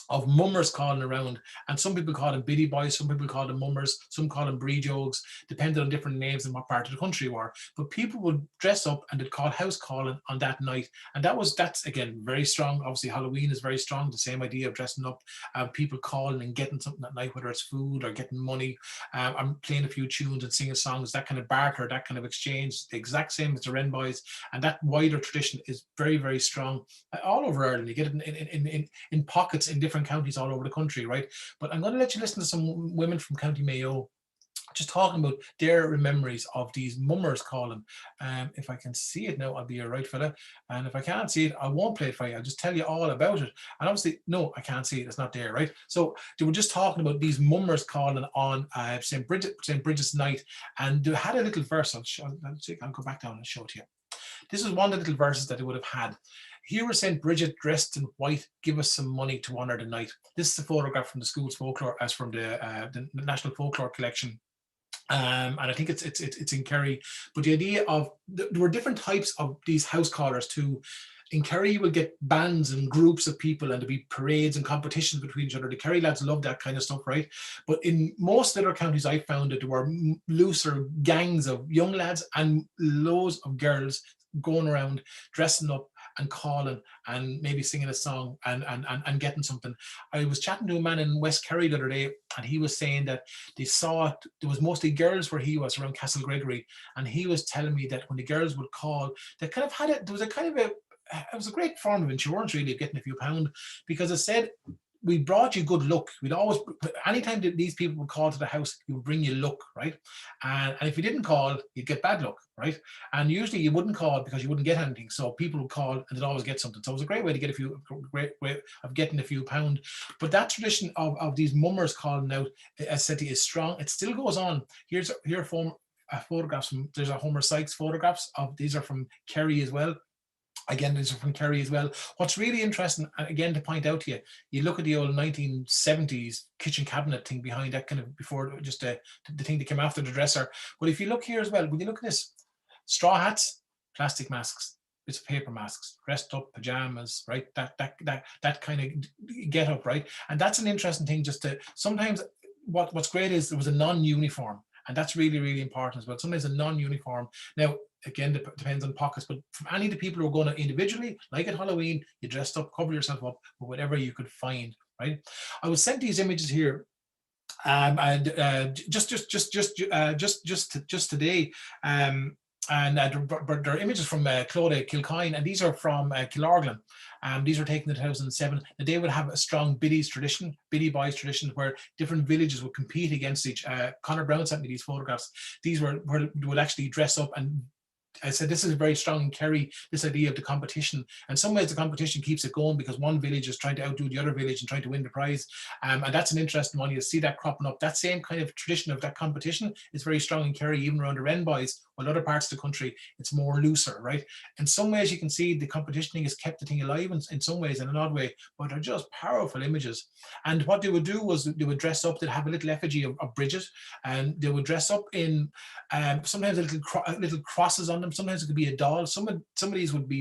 of mummers calling around. And some people call them biddy boys, some people call them mummers, some call them breejogs, depending on different names and what part of the country you are. But people would dress up and they'd call house calling on that night. And that's again very strong. Obviously Halloween is very strong, the same idea of dressing up, people calling and getting something that night, whether it's food or getting money. I'm playing a few tunes and singing songs, that kind of barter, that kind of exchange, the exact same as the Wren boys. And that wider tradition is very, very strong all over Ireland. You get it in pockets in different counties all over the country, right? But I'm going to let you listen to some women from County Mayo just talking about their memories of these mummers calling. If I can see it now, I'll be a right fella. And if I can't see it, I won't play it for you. I'll just tell you all about it. And obviously, no, I can't see it. It's not there, right? So they were just talking about these mummers calling on St. Bridget's night. And they had a little verse. I'll go back down and show it to you. This is one of the little verses that they would have had. Here was St. Bridget dressed in white, give us some money to honour the night. This is a photograph from the school's folklore, as from the National Folklore Collection. And I think it's in Kerry. But the idea of, there were different types of these house callers too. In Kerry, you will get bands and groups of people, and there'll be parades and competitions between each other. The Kerry lads love that kind of stuff, right? But in most other counties, I found that there were looser gangs of young lads and loads of girls going around dressing up and calling and maybe singing a song and getting something. I was chatting to a man in West Kerry the other day, and he was saying that they saw it, there was mostly girls where he was, around Castle Gregory, and he was telling me that when the girls would call, they kind of had it, there was a kind of it was a great form of insurance really, of getting a few pound, because it said, we brought you good luck. We'd always, anytime that these people would call to the house, it would bring you luck, right? And if you didn't call, you'd get bad luck, right? And usually you wouldn't call because you wouldn't get anything. So people would call and they'd always get something. So it was a great way to get great way of getting a few pound. But that tradition of these mummers calling out, as said, is strong. It still goes on. Here are photographs from, there's a Homer Sykes photographs of, these are from Kerry as well. Again, these are from Kerry as well. What's really interesting, again, to point out to you, you look at the old 1970s kitchen cabinet thing behind that, kind of before, just the thing that came after the dresser. But if you look here as well, when you look at this, straw hats, plastic masks, it's paper masks, dressed up pajamas, right? That kind of get up, right? And that's an interesting thing. Just to, sometimes what's great is there was a non-uniform. And that's really, really important as well. Sometimes a non-uniform. Now, again, depends on pockets, but from any of the people who are going to individually, like at Halloween, you dressed up, cover yourself up with whatever you could find, right? I was sent these images here, and just today, and they're images from Clodagh, Kilcoyne, and these are from Killarglan. These were taken in 2007. And they would have a strong biddy boys tradition, where different villages would compete against each. Conor Brown sent me these photographs. These were where they would actually dress up, and I said this is very strong in Kerry, this idea of the competition. In some ways the competition keeps it going because one village is trying to outdo the other village and trying to win the prize. And that's an interesting one. You see that cropping up. That same kind of tradition of that competition is very strong in Kerry, even around the Wren boys. While other parts of the country, it's more looser, right? In some ways you can see the competition thing has kept the thing alive in some ways, in an odd way, but they're just powerful images. And what they would do was they would dress up, they'd have a little effigy of Bridget, and they would dress up in sometimes little crosses on them. Sometimes it could be a doll. Some of these would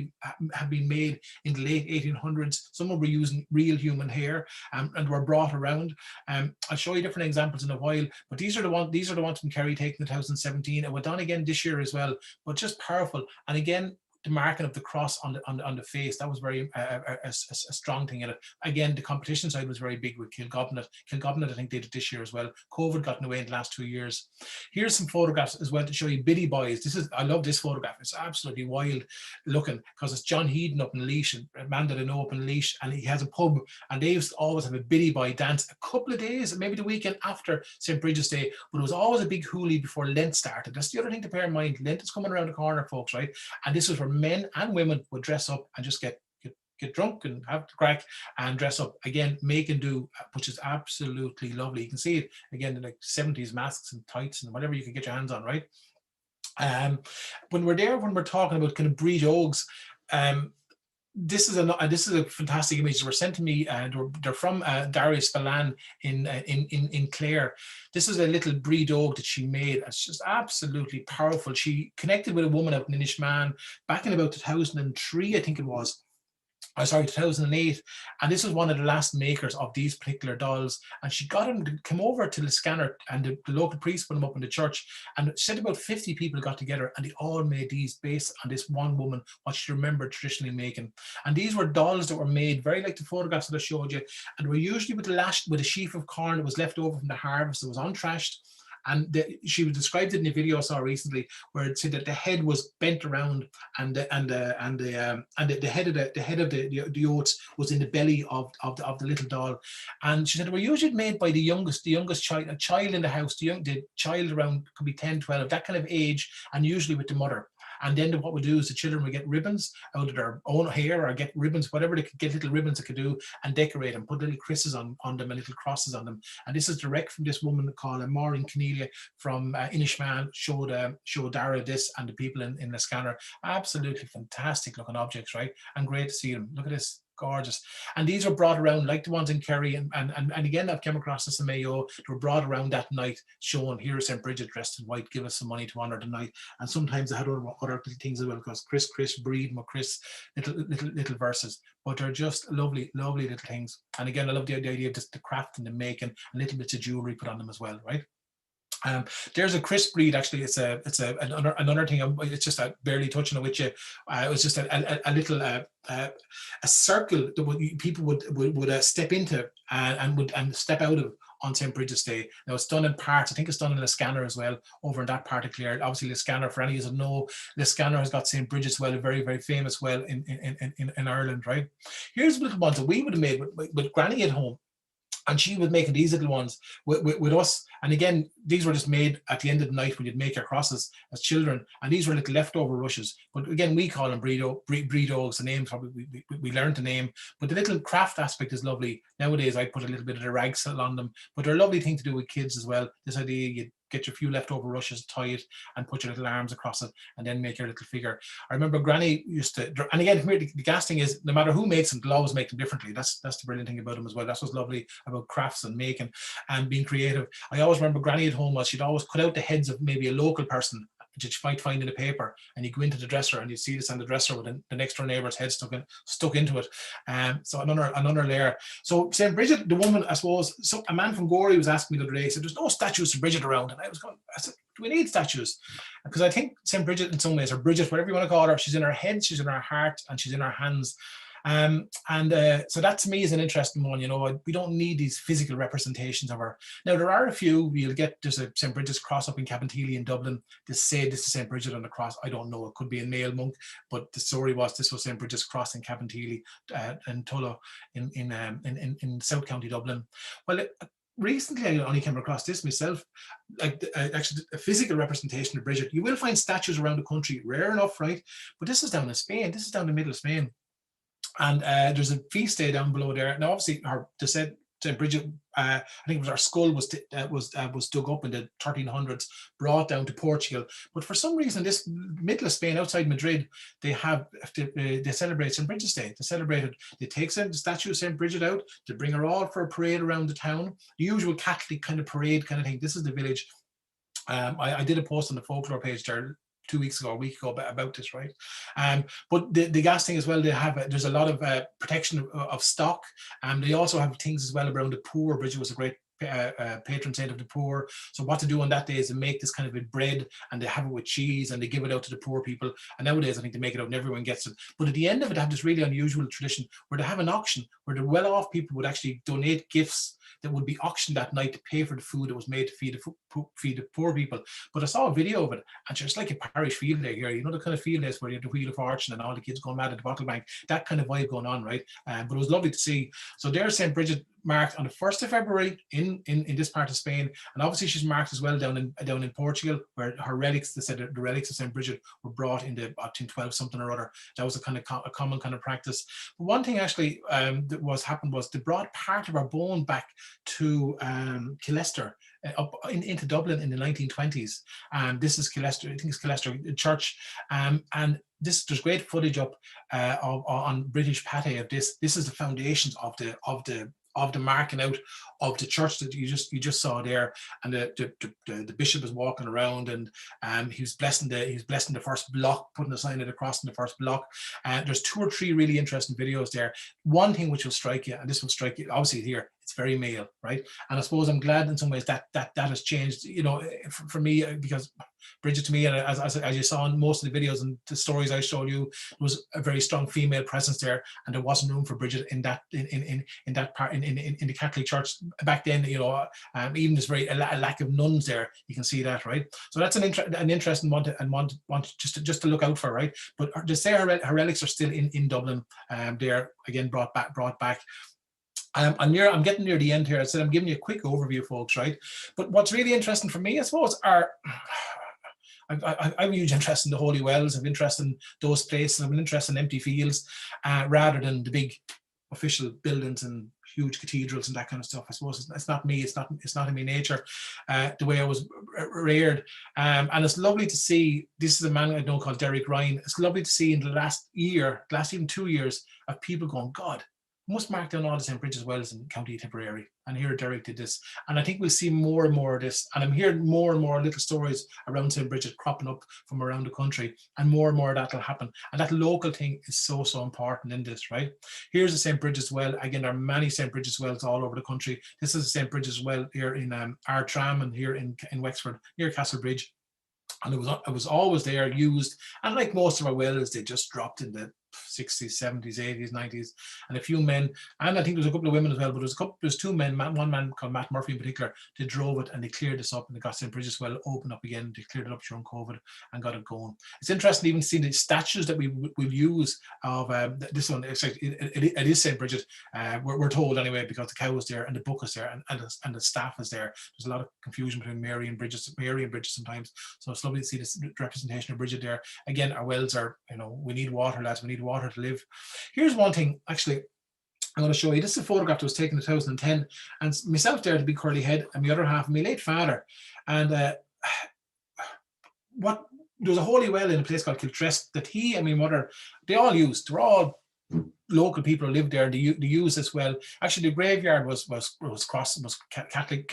have been made in the late 1800s. Some were using real human hair and were brought around. I'll show you different examples in a while, but these are the ones from Kerry taken in 2017. It went on again this year as well, but just powerful. And again, the marking of the cross on the face. That was very a strong thing in it. Again, the competition side was very big with Kilgobnet. Kilgobnet, I think, did it this year as well. COVID got in the way in the last 2 years. Here's some photographs as well to show you Biddy Boys. I love this photograph. It's absolutely wild looking because it's John Heaton up in Laois, a man that I know up in Laois, and he has a pub, and they used to always have a Biddy Boy dance a couple of days, maybe the weekend after St. Bridget's Day, but it was always a big hoolie before Lent started. That's the other thing to bear in mind. Lent is coming around the corner, folks, right? And this was where men and women would dress up and just get drunk and have the crack and dress up. Again, make and do, which is absolutely lovely. You can see it again in like 70s masks and tights and whatever you can get your hands on, right? When we're talking about kind of breed oaks, this is a fantastic image. They were sent to me, and they're from Darius Spillane in Clare. This is a little breed oak that she made. It's just absolutely powerful. She connected with a woman out in Inishmaan back in about 2003, I think it was. 2008, and this was one of the last makers of these particular dolls, and she got him to come over to the scanner, and the local priest put them up in the church, and it said about 50 people got together, and they all made these based on this one woman, what she remembered traditionally making. And these were dolls that were made very like the photographs that I showed you, and were usually with a sheaf of corn that was left over from the harvest that was untrashed. And she described it in a video I saw recently, where it said that the head was bent around, and the head of the oats was in the belly of the little doll. And she said they were usually made by the youngest child, a child in the house, the child around could be 10, 12, that kind of age, and usually with the mother. And then what we do is the children would get ribbons out of their own hair, or get ribbons, whatever they could get, little ribbons they could do, and decorate them, put little crosses on them and little crosses on them. And this is direct from this woman called Maureen Keneally from Inishmaan, showed Dara this and the people in the scanner. Absolutely fantastic looking objects, right? And great to see them. Look at this. Gorgeous. And these were brought around like the ones in Kerry, and again I've come across this in Mayo. They were brought around that night, showing here is St. Bridget dressed in white, give us some money to honour the night. And sometimes they had other things as well, because Chris, Breed, Chris, little verses. But they're just lovely little things. And again, I love the idea of just the craft and the making, and little bits of jewelry put on them as well, right? There's a Chris Breed. Actually, it's another thing. It's just barely touching it with you. It was just a little a circle that people would step into and step out of on St. Bridget's Day. Now it's done in parts. I think it's done in a scanner as well over in that part of Clare. Obviously, the scanner, for any of you that know, the scanner has got St. Bridget's well, a very, very famous well in Ireland, right? Here's little ones that we would have made with Granny at home. And she was making these little ones with us. And again, these were just made at the end of the night when you'd make your crosses as children. And these were little leftover rushes. But again, we call them breed oaks. The name probably we learned the name. But the little craft aspect is lovely. Nowadays, I put a little bit of the rag on them. But they're a lovely thing to do with kids as well. This idea, you get your few leftover rushes, tie it, and put your little arms across it, and then make your little figure. I remember Granny used to, and again, the gas thing is, no matter who makes them, they'll always make them differently. That's the brilliant thing about them as well. That's what's lovely about crafts and making and being creative. I always remember Granny at home, she'd always cut out the heads of maybe a local person that you might find in the paper, and you go into the dresser and you see this on the dresser with the next door neighbour's head stuck into it. So another layer. So St. Bridget, the woman, I suppose, so a man from Gorey was asking me the other day, he said, there's no statues of Bridget around. And I said, do we need statues? Because I think St. Bridget in some ways, or Bridget, whatever you want to call her, she's in her head, she's in her heart, and she's in her hands. So that to me is an interesting one. We don't need these physical representations of her. Now there are a few. There's a St. Bridget's cross up in Cabinteely in Dublin. They say this is St. Bridget on the cross. I don't know, it could be a male monk, but the story was this was St. Bridget's cross in Cabinteely and Tullow in South County Dublin. Well, recently I only came across this myself, like actually a physical representation of Bridget. You will find statues around the country, rare enough, right? But this is down in Spain. This is down the middle of Spain. And there's a feast day down below there. Now, obviously, they said St. Bridget, I think it was her skull was dug up in the 1300s, brought down to Portugal. But for some reason, this middle of Spain, outside Madrid, they celebrate St. Bridget's Day. They take the statue of St. Bridget out, to bring her all for a parade around the town, the usual Catholic kind of parade kind of thing. This is the village. I did a post on the Folklore page there 2 weeks ago, a week ago about this, right? But the gas thing as well, there's a lot of protection of stock. They also have things as well around the poor. Bridget was a great patron saint of the poor. So what to do on that day is to make this kind of a bread, and they have it with cheese, and they give it out to the poor people. And nowadays, I think they make it out and everyone gets it. But at the end of it, they have this really unusual tradition where they have an auction where the well-off people would actually donate gifts that would be auctioned that night to pay for the food that was made to feed the poor people. But I saw a video of it, and it's like a parish field day here. You know, the kind of field days where you have the Wheel of Fortune and all the kids going mad at the bottle bank, that kind of vibe going on, right? But it was lovely to see. So there's St. Bridget marked on the 1st of February in this part of Spain, and obviously she's marked as well down in Portugal, where her relics, they said the relics of St. Bridget were brought into, I think, 12 something or other. That was a kind of a common kind of practice. But one thing actually that happened was they brought part of her bone back to Killester, up into Dublin in the 1920s. This is Killester, I think it's Killester Church, and there's great footage up on British Pate of this. This is the foundations of the marking out of the church that you just saw there, and the bishop was walking around, and he was blessing the first block, putting a sign of the cross in the first block. There's 2 or 3 really interesting videos there. One thing which will strike you, and this will strike you, obviously here, it's very male, right? And I suppose I'm glad in some ways that has changed, you know, for me, because Bridget, to me, and as you saw in most of the videos and the stories I showed you, there was a very strong female presence there, and there wasn't room for Bridget in that part in the Catholic Church back then. You know, even there's a lack of nuns there. You can see that, right? So that's an interesting one just to look out for, right? But to say her relics are still in Dublin, they're again brought back. I'm getting near the end here. I said I'm giving you a quick overview, folks, right? But what's really interesting for me, I suppose, are I have a huge interest in the holy wells. I'm interested in those places. I'm interested in empty fields rather than the big official buildings and huge cathedrals and that kind of stuff. I suppose it's not me. It's not in my nature. The way I was reared, and it's lovely to see. This is a man I know called Derek Ryan. It's lovely to see in the last even 2 years, of people going, God, must mark down all the St. Bridget's wells in County Tipperary. And here Derek did this. And I think we'll see more and more of this. And I'm hearing more and more little stories around St. Bridget cropping up from around the country. And more of that will happen. And that local thing is so, so important in this, right? Here's the St. Bridget's well. Again, there are many St. Bridget's wells all over the country. This is the St. Bridget's well here in Tram and here in Wexford, near Castlebridge. And it was always there, used. And like most of our wells, they just dropped in the 60s, 70s, 80s, 90s, and a few men, and I think there's a couple of women as well, but there's 2 men, one man called Matt Murphy in particular, they drove it and they cleared this up, and they got St. Bridget's well open up again. They cleared it up during COVID and got it going. It's interesting even seeing the statues that we will use of this one. It's like it is St. Bridget, we're told anyway, because the cow is there and the book is there and the staff is there. There's a lot of confusion between Mary and Bridget sometimes, so it's lovely to see this representation of Bridget there. Again, our wells are, you know, we need water, lads, we need water to live. Here's one thing, actually, I'm going to show you. This is a photograph that was taken in 2010, and myself there, the big curly head, and the other half, my late father. And there was a holy well in a place called Kiltrest that he and my mother, they all used. They were all local people who lived there. They used this well. Actually, the graveyard was Catholic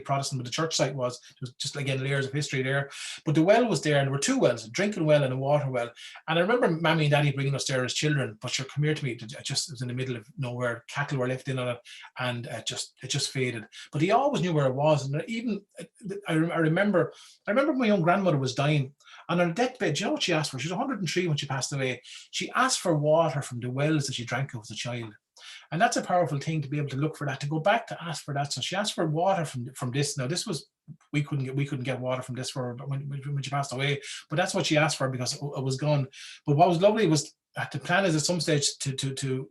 Protestant, but the church site was just, again, layers of history there. But the well was there, and there were 2 wells, a drinking well and a water well. And I remember Mammy and Daddy bringing us there as children, but sure, come here to me, it was in the middle of nowhere. Cattle were left in on it, and it just faded. But he always knew where it was. And even I remember my young grandmother was dying. And on her deathbed, you know what she asked for? She was 103 when she passed away. She asked for water from the wells that she drank of as a child. And that's a powerful thing, to be able to look for that, to go back to ask for that. So she asked for water from this. Now, this was, we couldn't get water from this for when she passed away, but that's what she asked for because it was gone. But what was lovely was, the plan is at some stage to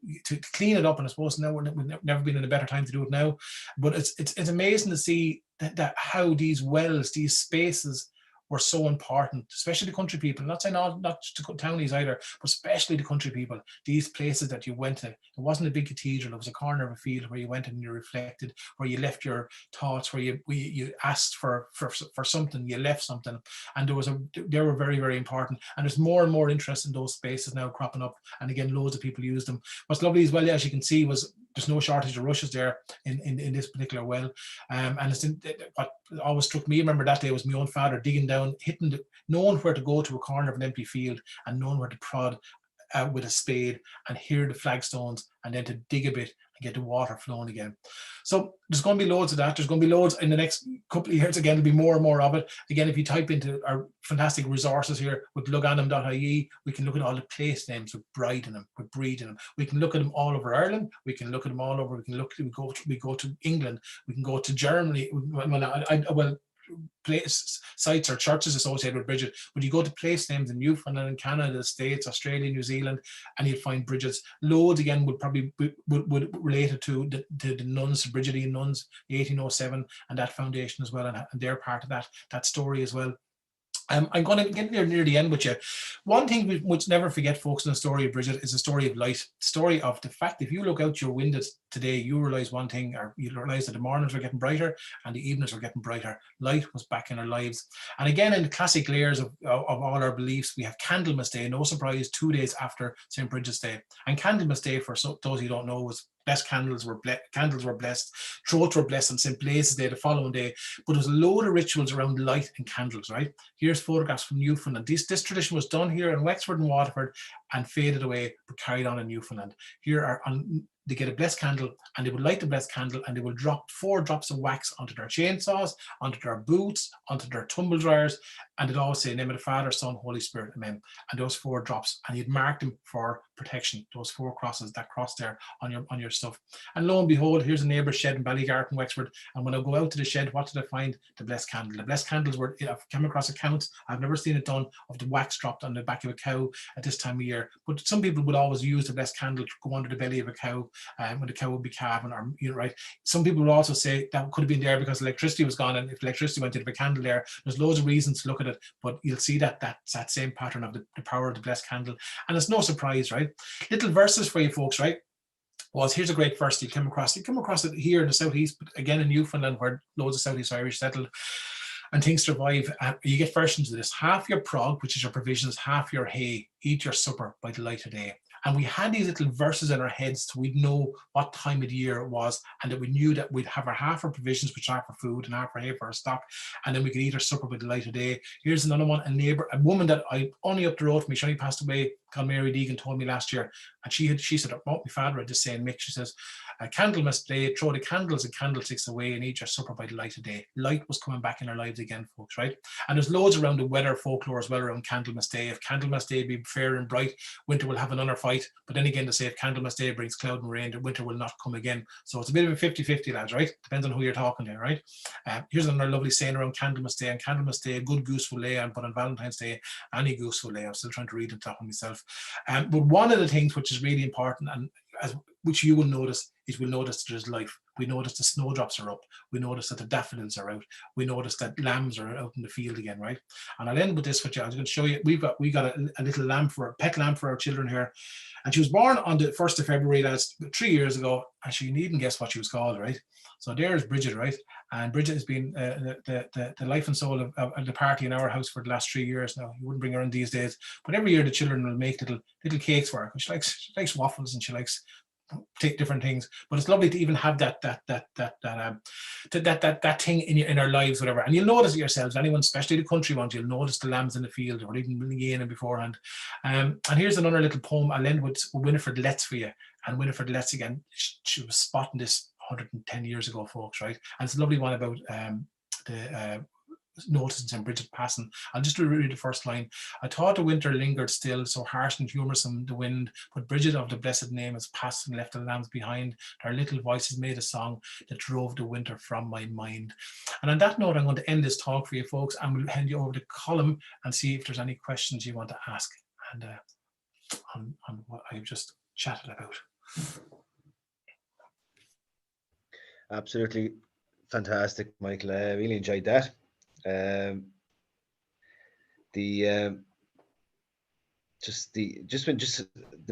clean it up, and I suppose now we've never been in a better time to do it now. But it's amazing to see that how these wells, these spaces, were so important, especially the country people. Not saying not to townies either, but especially the country people. These places that you went to, it wasn't a big cathedral. It was a corner of a field where you went and you reflected, where you left your thoughts, where you asked for something, you left something, and they were very, very important. And there's more and more interest in those spaces now cropping up, and again, loads of people use them. What's lovely as well, as you can see, was there's no shortage of rushes there in this particular well, and what always struck me, remember that day, was my own father digging down, knowing where to go to a corner of an empty field and knowing where to prod with a spade and hear the flagstones, and then to dig a bit get the water flowing again. So there's going to be loads of that. There's going to be loads in the next couple of years. Again, there'll be more and more of it. Again, if you type into our fantastic resources here with loganham.ie, we can look at all the place names with Bride in them, with Breed in them. We can look at them all over Ireland. We can look at them all over. We go to England. We can go to Germany. Place sites or churches associated with Bridget, but you go to place names in Newfoundland and Canada, the States, Australia, New Zealand, and you'll find Bridget's. Loads again would probably would relate it to the nuns, the Brigidine nuns, the 1807, and that foundation as well, and they're part of that story as well. I'm going to get near the end with you. One thing we must never forget, folks, in the story of Bridget is the story of light. Story of the fact if you look out your windows today, you realize one thing, or you realize that the mornings are getting brighter and the evenings are getting brighter. Light was back in our lives. And again, in the classic layers of all our beliefs, we have Candlemas Day. No surprise, 2 days after St. Bridget's Day. And Candlemas Day, for those who don't know, was blessed candles were blessed, throats were blessed on St. Blaise's Day, the following day. But there was a load of rituals around light and candles, right? Here's photographs from Newfoundland. This tradition was done here in Wexford and Waterford and faded away, but carried on in Newfoundland. Here are they get a blessed candle, and they would light the blessed candle, and they will drop 4 drops of wax onto their chainsaws, onto their boots, onto their tumble dryers, and they'd always say, in the name of the Father, Son, Holy Spirit, Amen. And those 4 drops, and you'd mark them for protection. Those 4 crosses, that cross there on your stuff. And lo and behold, here's a neighbour's shed in Ballygarton, Wexford. And when I go out to the shed, what did I find? The blessed candle. The blessed candles were, I've come across accounts, I've never seen it done, of the wax dropped on the back of a cow at this time of year. But some people would always use the blessed candle to go under the belly of a cow when the cow would be calving, or right. Some people would also say that could have been there because electricity was gone, and if electricity went into the candle there, there's loads of reasons to look at it, but you'll see that same pattern of the power of the blessed candle. And it's no surprise, right? Little verses for you folks, right? Here's a great verse you come across it here in the southeast, but again in Newfoundland, where loads of Southeast Irish settled and things survive. You get versions of this: half your prog, which is your provisions, half your hay, eat your supper by the light of day. And we had these little verses in our heads so we'd know what time of the year it was, and that we knew that we'd have our half our provisions, which are for food, and half our hay for our stock, and then we could eat our supper by the light of day. Here's another one: a woman that I only up the road from me, she only passed away, called Mary Deegan, told me last year, and she said, oh, my father had this saying, Mick, she says, Candlemas Day, throw the candles and candlesticks away and eat your supper by the light of day. Light was coming back in our lives again, folks, right? And there's loads around the weather folklore as well around Candlemas Day. If Candlemas Day be fair and bright, winter will have another fight. But then again, to say if Candlemas Day brings cloud and rain, the winter will not come again. So it's a bit of a 50-50, lads, right? Depends on who you're talking to, right? Here's another lovely saying around Candlemas Day. And Candlemas Day, a good goose will lay on, but on Valentine's Day, any goose will lay. I'm still trying to read it off myself. But one of the things which is really important, and which you will notice, is we'll notice that there's life. We notice the snowdrops are up. We notice that the daffodils are out. We notice that lambs are out in the field again, right? And I'll end with this, which I was going to show you. We got a little lamb, a pet lamb for our children here. And she was born on the 1st of February, that's 3 years ago, and she needn't guess what she was called, right? So there's Bridget, right? And Bridget has been the life and soul of the party in our house for the last 3 years now. You wouldn't bring her in these days, but every year the children will make little cakes for her. She likes waffles, and she likes take different things, but it's lovely to even have that thing in our lives, whatever. And you'll notice it yourselves, anyone, especially the country ones, you'll notice the lambs in the field, or even again beforehand. And here's another little poem I'll end with Winifred Letts for you. And Winifred Letts, again, she was spotting this 110 years ago, folks, right? And it's a lovely one about the noticing St. Bridget passing. I'll just read the first line. I thought the winter lingered still, so harsh and humoursome the wind, but Bridget of the blessed name has passed and left the lambs behind. Their little voices made a song that drove the winter from my mind. And on that note, I'm going to end this talk for you folks, and we'll hand you over to Colm and see if there's any questions you want to ask, and on what I've just chatted about. Absolutely fantastic, Michael. I really enjoyed that. The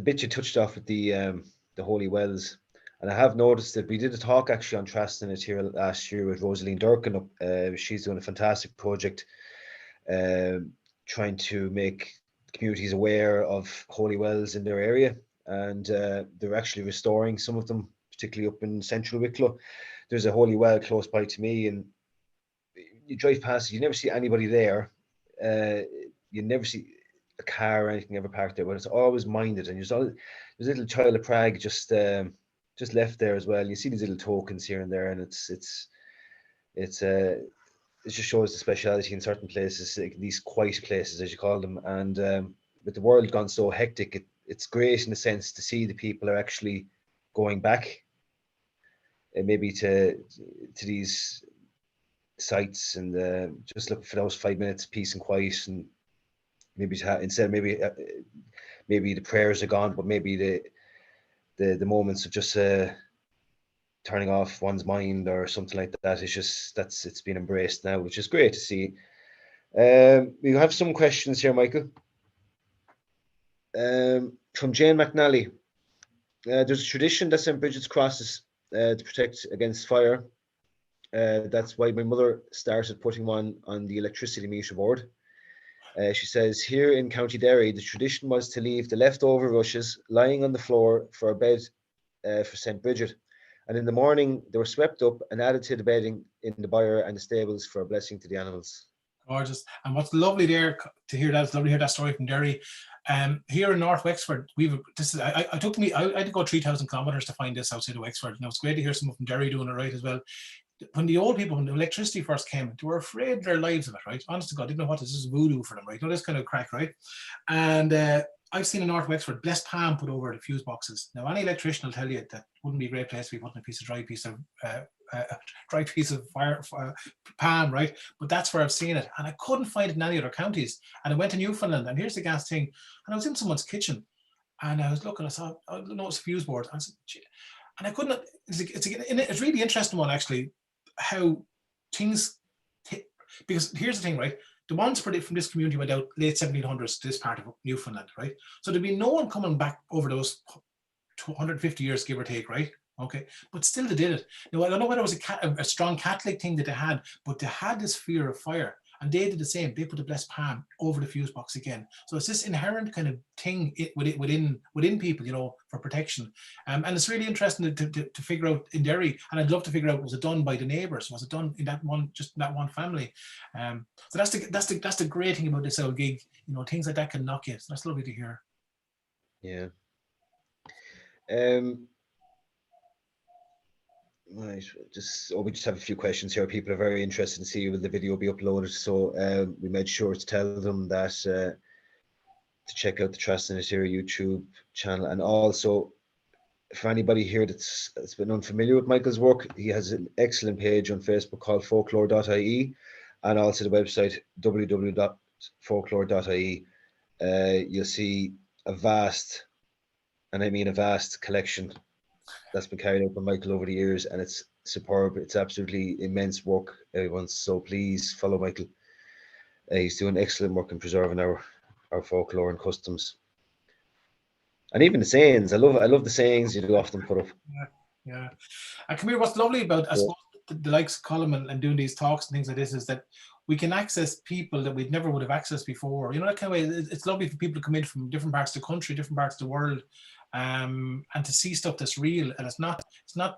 bit you touched off with the holy wells, and I have noticed that we did a talk actually on Trasna here last year with Rosaline Durkin. She's doing a fantastic project, trying to make communities aware of holy wells in their area, and they're actually restoring some of them, particularly up in central Wicklow. There's a holy well close by to me, and you drive past it, you never see anybody there. You never see a car or anything ever parked there, but it's always minded. And there's a little child of Prague just just left there as well. You see these little tokens here and there, and it just shows the speciality in certain places, like these quiet places, as you call them. And with the world gone so hectic, it's great in a sense to see the people are actually going back, maybe to these sites, and just looking for those 5 minutes of peace and quiet, and maybe instead maybe the prayers are gone, but maybe the moments of just turning off one's mind or something like that. It's been embraced now, which is great to see. We have some questions here, Michael. From Jane McNally. There's a tradition that St. Bridget's crosses to protect against fire. That's why my mother started putting one on the electricity meter board. She says, here in County Derry, the tradition was to leave the leftover rushes lying on the floor for a bed for St. Bridget. And in the morning, they were swept up and added to the bedding in the byre and the stables for a blessing to the animals. Gorgeous. And what's lovely there to hear that, it's lovely to hear that story from Derry. Here in North Wexford, I had to go 3,000 kilometers to find this outside of Wexford. Now it's great to hear someone from Derry doing it right as well. When the old people, when the electricity first came, they were afraid of their lives of it, right? Honest to God, didn't know what this is, voodoo for them, right? You know, this kind of crack, right? And I've seen in North Wexford, blessed palm put over the fuse boxes. Now, any electrician will tell you that wouldn't be a great place to be putting a dry piece of palm, right? But that's where I've seen it, and I couldn't find it in any other counties. And I went to Newfoundland, and here's the gas thing. And I was in someone's kitchen, and I was looking. I saw, I noticed a fuse board, and I said, and I couldn't. It's a really interesting one, actually. How things, because here's the thing, right? The ones from this community went out late 1700s to this part of Newfoundland, right? So there'd be no one coming back over those 250 years, give or take, right? Okay, but still they did it. Now, I don't know whether it was a strong Catholic thing that they had, but they had this fear of fire, and they did the same. They put the blessed palm over the fuse box again. So it's this inherent kind of thing within people, you know, for protection. And it's really interesting to figure out in Derry, and I'd love to figure out, was it done by the neighbours? Was it done in that one family? So that's the great thing about this old gig. You know, things like that can knock you. So that's lovely to hear. Yeah. Right, we just have a few questions here. People are very interested to see will the video be uploaded, so we made sure to tell them that to check out the Trasna YouTube channel. And also, for anybody here that's been unfamiliar with Michael's work, he has an excellent page on Facebook called Folklore.ie, and also the website www.folklore.ie. You'll see a vast, and I mean a vast, collection that's been carried out by Michael over the years, and it's superb. It's absolutely immense work, everyone. So please follow Michael. He's doing excellent work in preserving our folklore and customs, and even the sayings. I love the sayings you do often put up. Yeah. And come here, what's lovely about, I suppose, the likes of Colin and doing these talks and things like this is that we can access people that we never would have accessed before. You know, that kind of way. It's lovely for people to come in from different parts of the country, different parts of the world, and to see stuff that's real, and it's not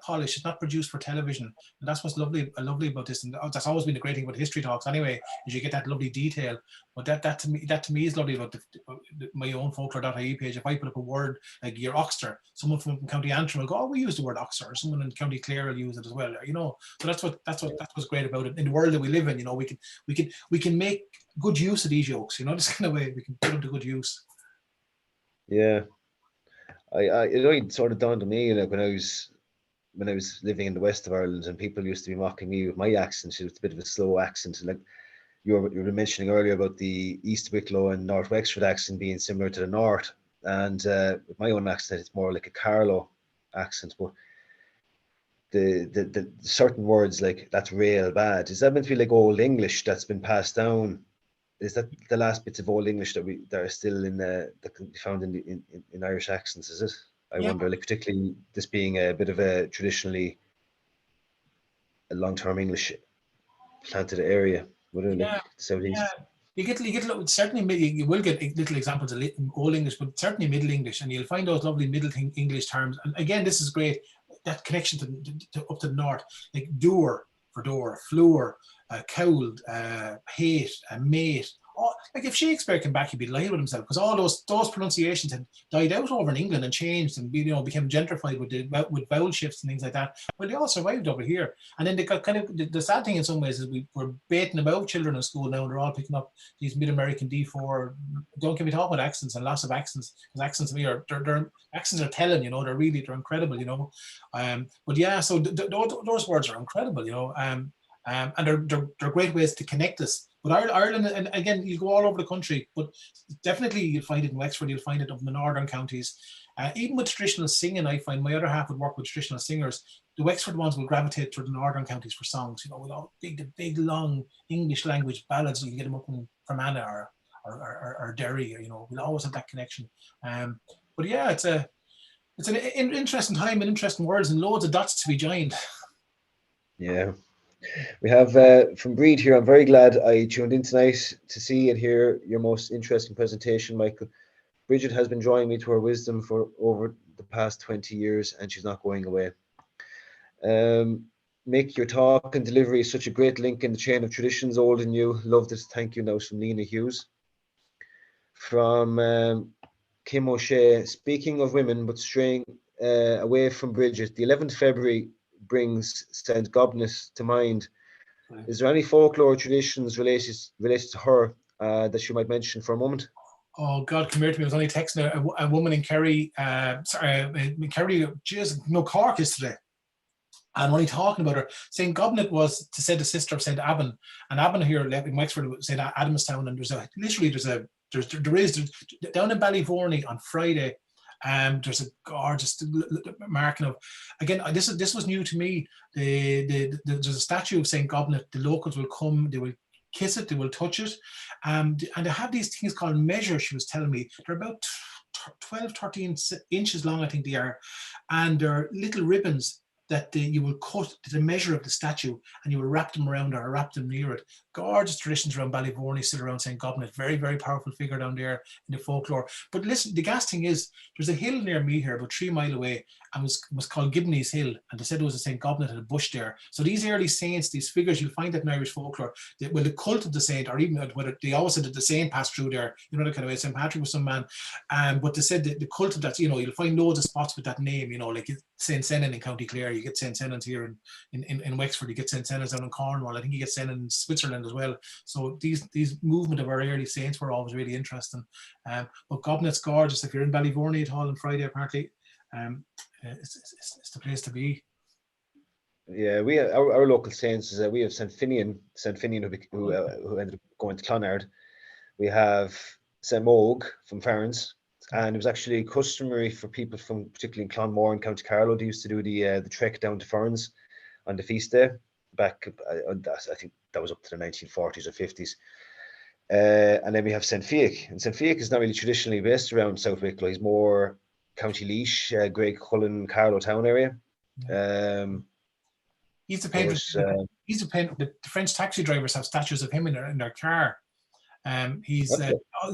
polished, it's not produced for television. And that's what's lovely about this, and that's always been the great thing about history talks anyway, is you get that lovely detail. But that to me is lovely about my own Folklore.ie page. If I put up a word like your Oxter, someone from County Antrim will go, oh, we use the word Oxter, or someone in County Clare will use it as well, you know. So that's what's great about it. In the world that we live in, you know, we can make good use of these jokes, you know, this kind of way we can put them to good use. Yeah. It only sort of dawned on me, like when I was living in the west of Ireland, and people used to be mocking me with my accent. It was a bit of a slow accent, like you were mentioning earlier about the East Wicklow and North Wexford accent being similar to the North, and with my own accent, it's more like a Carlow accent. But the certain words, like that's real bad, is that meant to be like old English that's been passed down? Is that the last bits of old English that are still that can be found in Irish accents? Is it? I wonder, like particularly this being a bit of a traditionally a long-term English planted area. Like Southeast. Yeah. You get certainly you will get little examples of old English, but certainly Middle English, and you'll find those lovely Middle English terms. And again, this is great, that connection to up to the north, like doer for door, floor, cold, hate, mate, like if Shakespeare came back, he'd be lying with himself, because all those pronunciations had died out over in England and changed and became gentrified with vowel shifts and things like that. Well, they all survived over here, and then they got kind of the sad thing in some ways is we're baiting about children in school now, and they're all picking up these mid-American D4. Don't get me talking about accents and lots of accents, because accents to me are their accents are telling, they're incredible, but yeah, so those words are incredible, and they're great ways to connect us. But Ireland, and again, you go all over the country, but definitely you'll find it in Wexford, you'll find it up in the northern counties. Even with traditional singing, I find my other half would work with traditional singers. The Wexford ones will gravitate to the northern counties for songs, with all big, long English language ballads. You can get them up in Fermanagh or Derry, we'll always have that connection. But yeah, it's an interesting time and interesting words and loads of dots to be joined. Yeah. We have from Brigid here. I'm very glad I tuned in tonight to see and hear your most interesting presentation, Michael. Bridget has been drawing me to her wisdom for over the past 20 years, and she's not going away. Make your talk and delivery is such a great link in the chain of traditions old and new. Love this. Thank you. Now from Lena Hughes. From Kim O'Shea, speaking of women, but straying away from Bridget, the 11th February brings St. Gobness to mind. Right. Is there any folklore traditions related to her that you might mention for a moment? Oh God, come here to me. I was only texting a woman in Kerry, in Kerry, Cork is today. And only talking about her. St. Gobnet was to say the sister of St. Abban. And Abban here in Wexford, St. Adamstown, and there's down in Ballyvorney on Friday. There's a gorgeous marking of, again, this was new to me. There's a statue of St. Gobnet. The locals will come, they will kiss it, they will touch it. And they have these things called measures, she was telling me. They're about 12, 13 inches long, I think they are. And they're little ribbons that you will cut to the measure of the statue, and you will wrap them around or wrap them near it. Gorgeous traditions around Ballyvorney, still around St. Gobnet. Very, very powerful figure down there in the folklore. But listen, the gas thing is, there's a hill near me here, about 3 miles away, and was called Gibney's Hill. And they said it was a St. Gobnet and a bush there. So these early saints, these figures, you'll find that in Irish folklore, the cult of the saint, or even whether they always said that the saint passed through there, that kind of way, St. Patrick was some man. But they said the cult of that, you'll find loads of spots with that name, like St. Senan in County Clare, you get St. Senans here in Wexford, you get St. Senans down in Cornwall, I think you get Senan in Switzerland as well. So these movement of our early saints were always really interesting. But Gobnet's gorgeous. If you're in Ballyvorney at all on Friday, apparently, it's the place to be. Yeah, we our local saints is we have St. Finian who ended up going to Clonard. We have St. Mogue from Farran's. And it was actually customary for people from, particularly in Clonmore and County Carlow, they used to do the trek down to Ferns on the feast day. Back, I think that was up to the 1940s or 50s. And then we have St. Fiach. And St. Fiach is not really traditionally based around South Wicklow. He's more County Laois, Greg Cullen, Carlow town area. He's the painter. The French taxi drivers have statues of him in their car. He's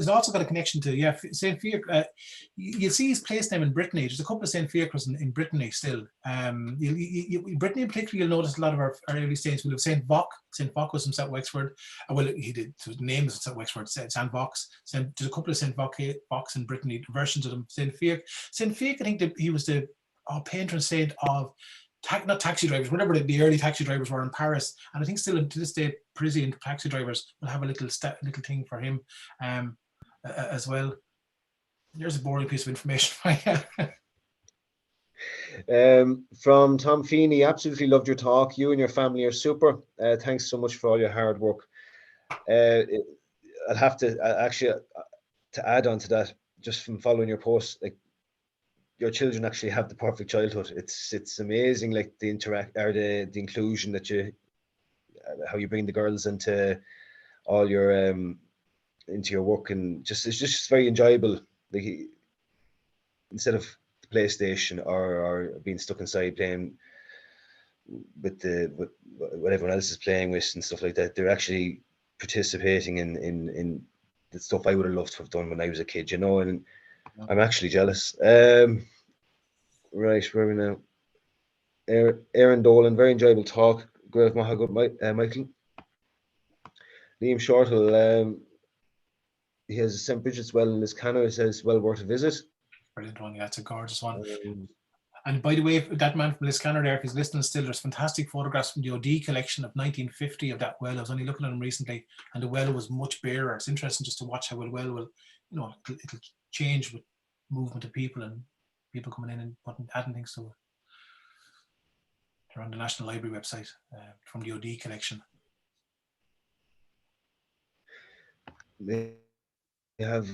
also got a connection to St. Fiach. You'll see his place name in Brittany. There's a couple of St. Fiachs in Brittany still. Brittany in particular, you'll notice a lot of our early saints. We'll have St. Voch. St. Voch was from South Wexford. Well, he did. His name is South Wexford. St. Vox. There's a couple of St. Vochs in Brittany. Versions of them. St. Fiach. St. Fiach, I think he was the patron saint of not taxi drivers, whatever the early taxi drivers were in Paris, and I think still to this day, Parisian taxi drivers will have a little thing for him as well. There's a boring piece of information. From Tom Feeney, absolutely loved your talk. You and your family are super. Thanks so much for all your hard work. I'll have to to add on to that, just from following your post, like, your children actually have the perfect childhood. It's amazing, like the the inclusion that how you bring the girls into all your into your work, and it's just very enjoyable. Like, instead of the PlayStation or being stuck inside playing with what everyone else is playing with and stuff like that, they're actually participating in the stuff I would have loved to have done when I was a kid, and I'm actually jealous. Right, where are we now? Aaron Dolan, very enjoyable talk. Great, Michael. Liam Shortall, he has a St. Bridget's well in Liscannor. It says well worth a visit. Brilliant one. Yeah, it's a gorgeous one. Um, And by the way, that man from Liscannor there, if he's listening still, there's fantastic photographs from the OD collection of 1950 of that well. I was only looking at them recently, and the well was much barer. It's interesting just to watch how a well will, you know, it'll change with movement of people and people coming in and adding things to it. They're on the National Library website from the OD collection. they have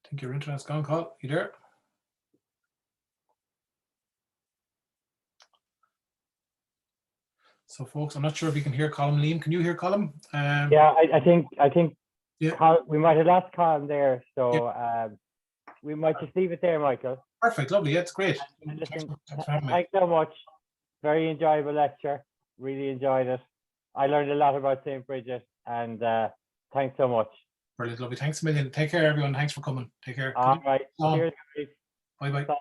I think your internet's gone, Carl. You there? So, folks, I'm not sure if you can hear Colm. Liam, can you hear Colm? Yeah, I think Yeah. we might have lost Colin there, so we might just leave it there, Michael. Perfect, lovely. Yeah, it's great. And listen, Thanks for having me. thanks so much. Very enjoyable lecture. Really enjoyed it. I learned a lot about St. Bridget, and thanks so much. Brilliant, lovely. Thanks a million. Take care, everyone. Thanks for coming. Take care. All right. Cheers. Bye-bye. Bye.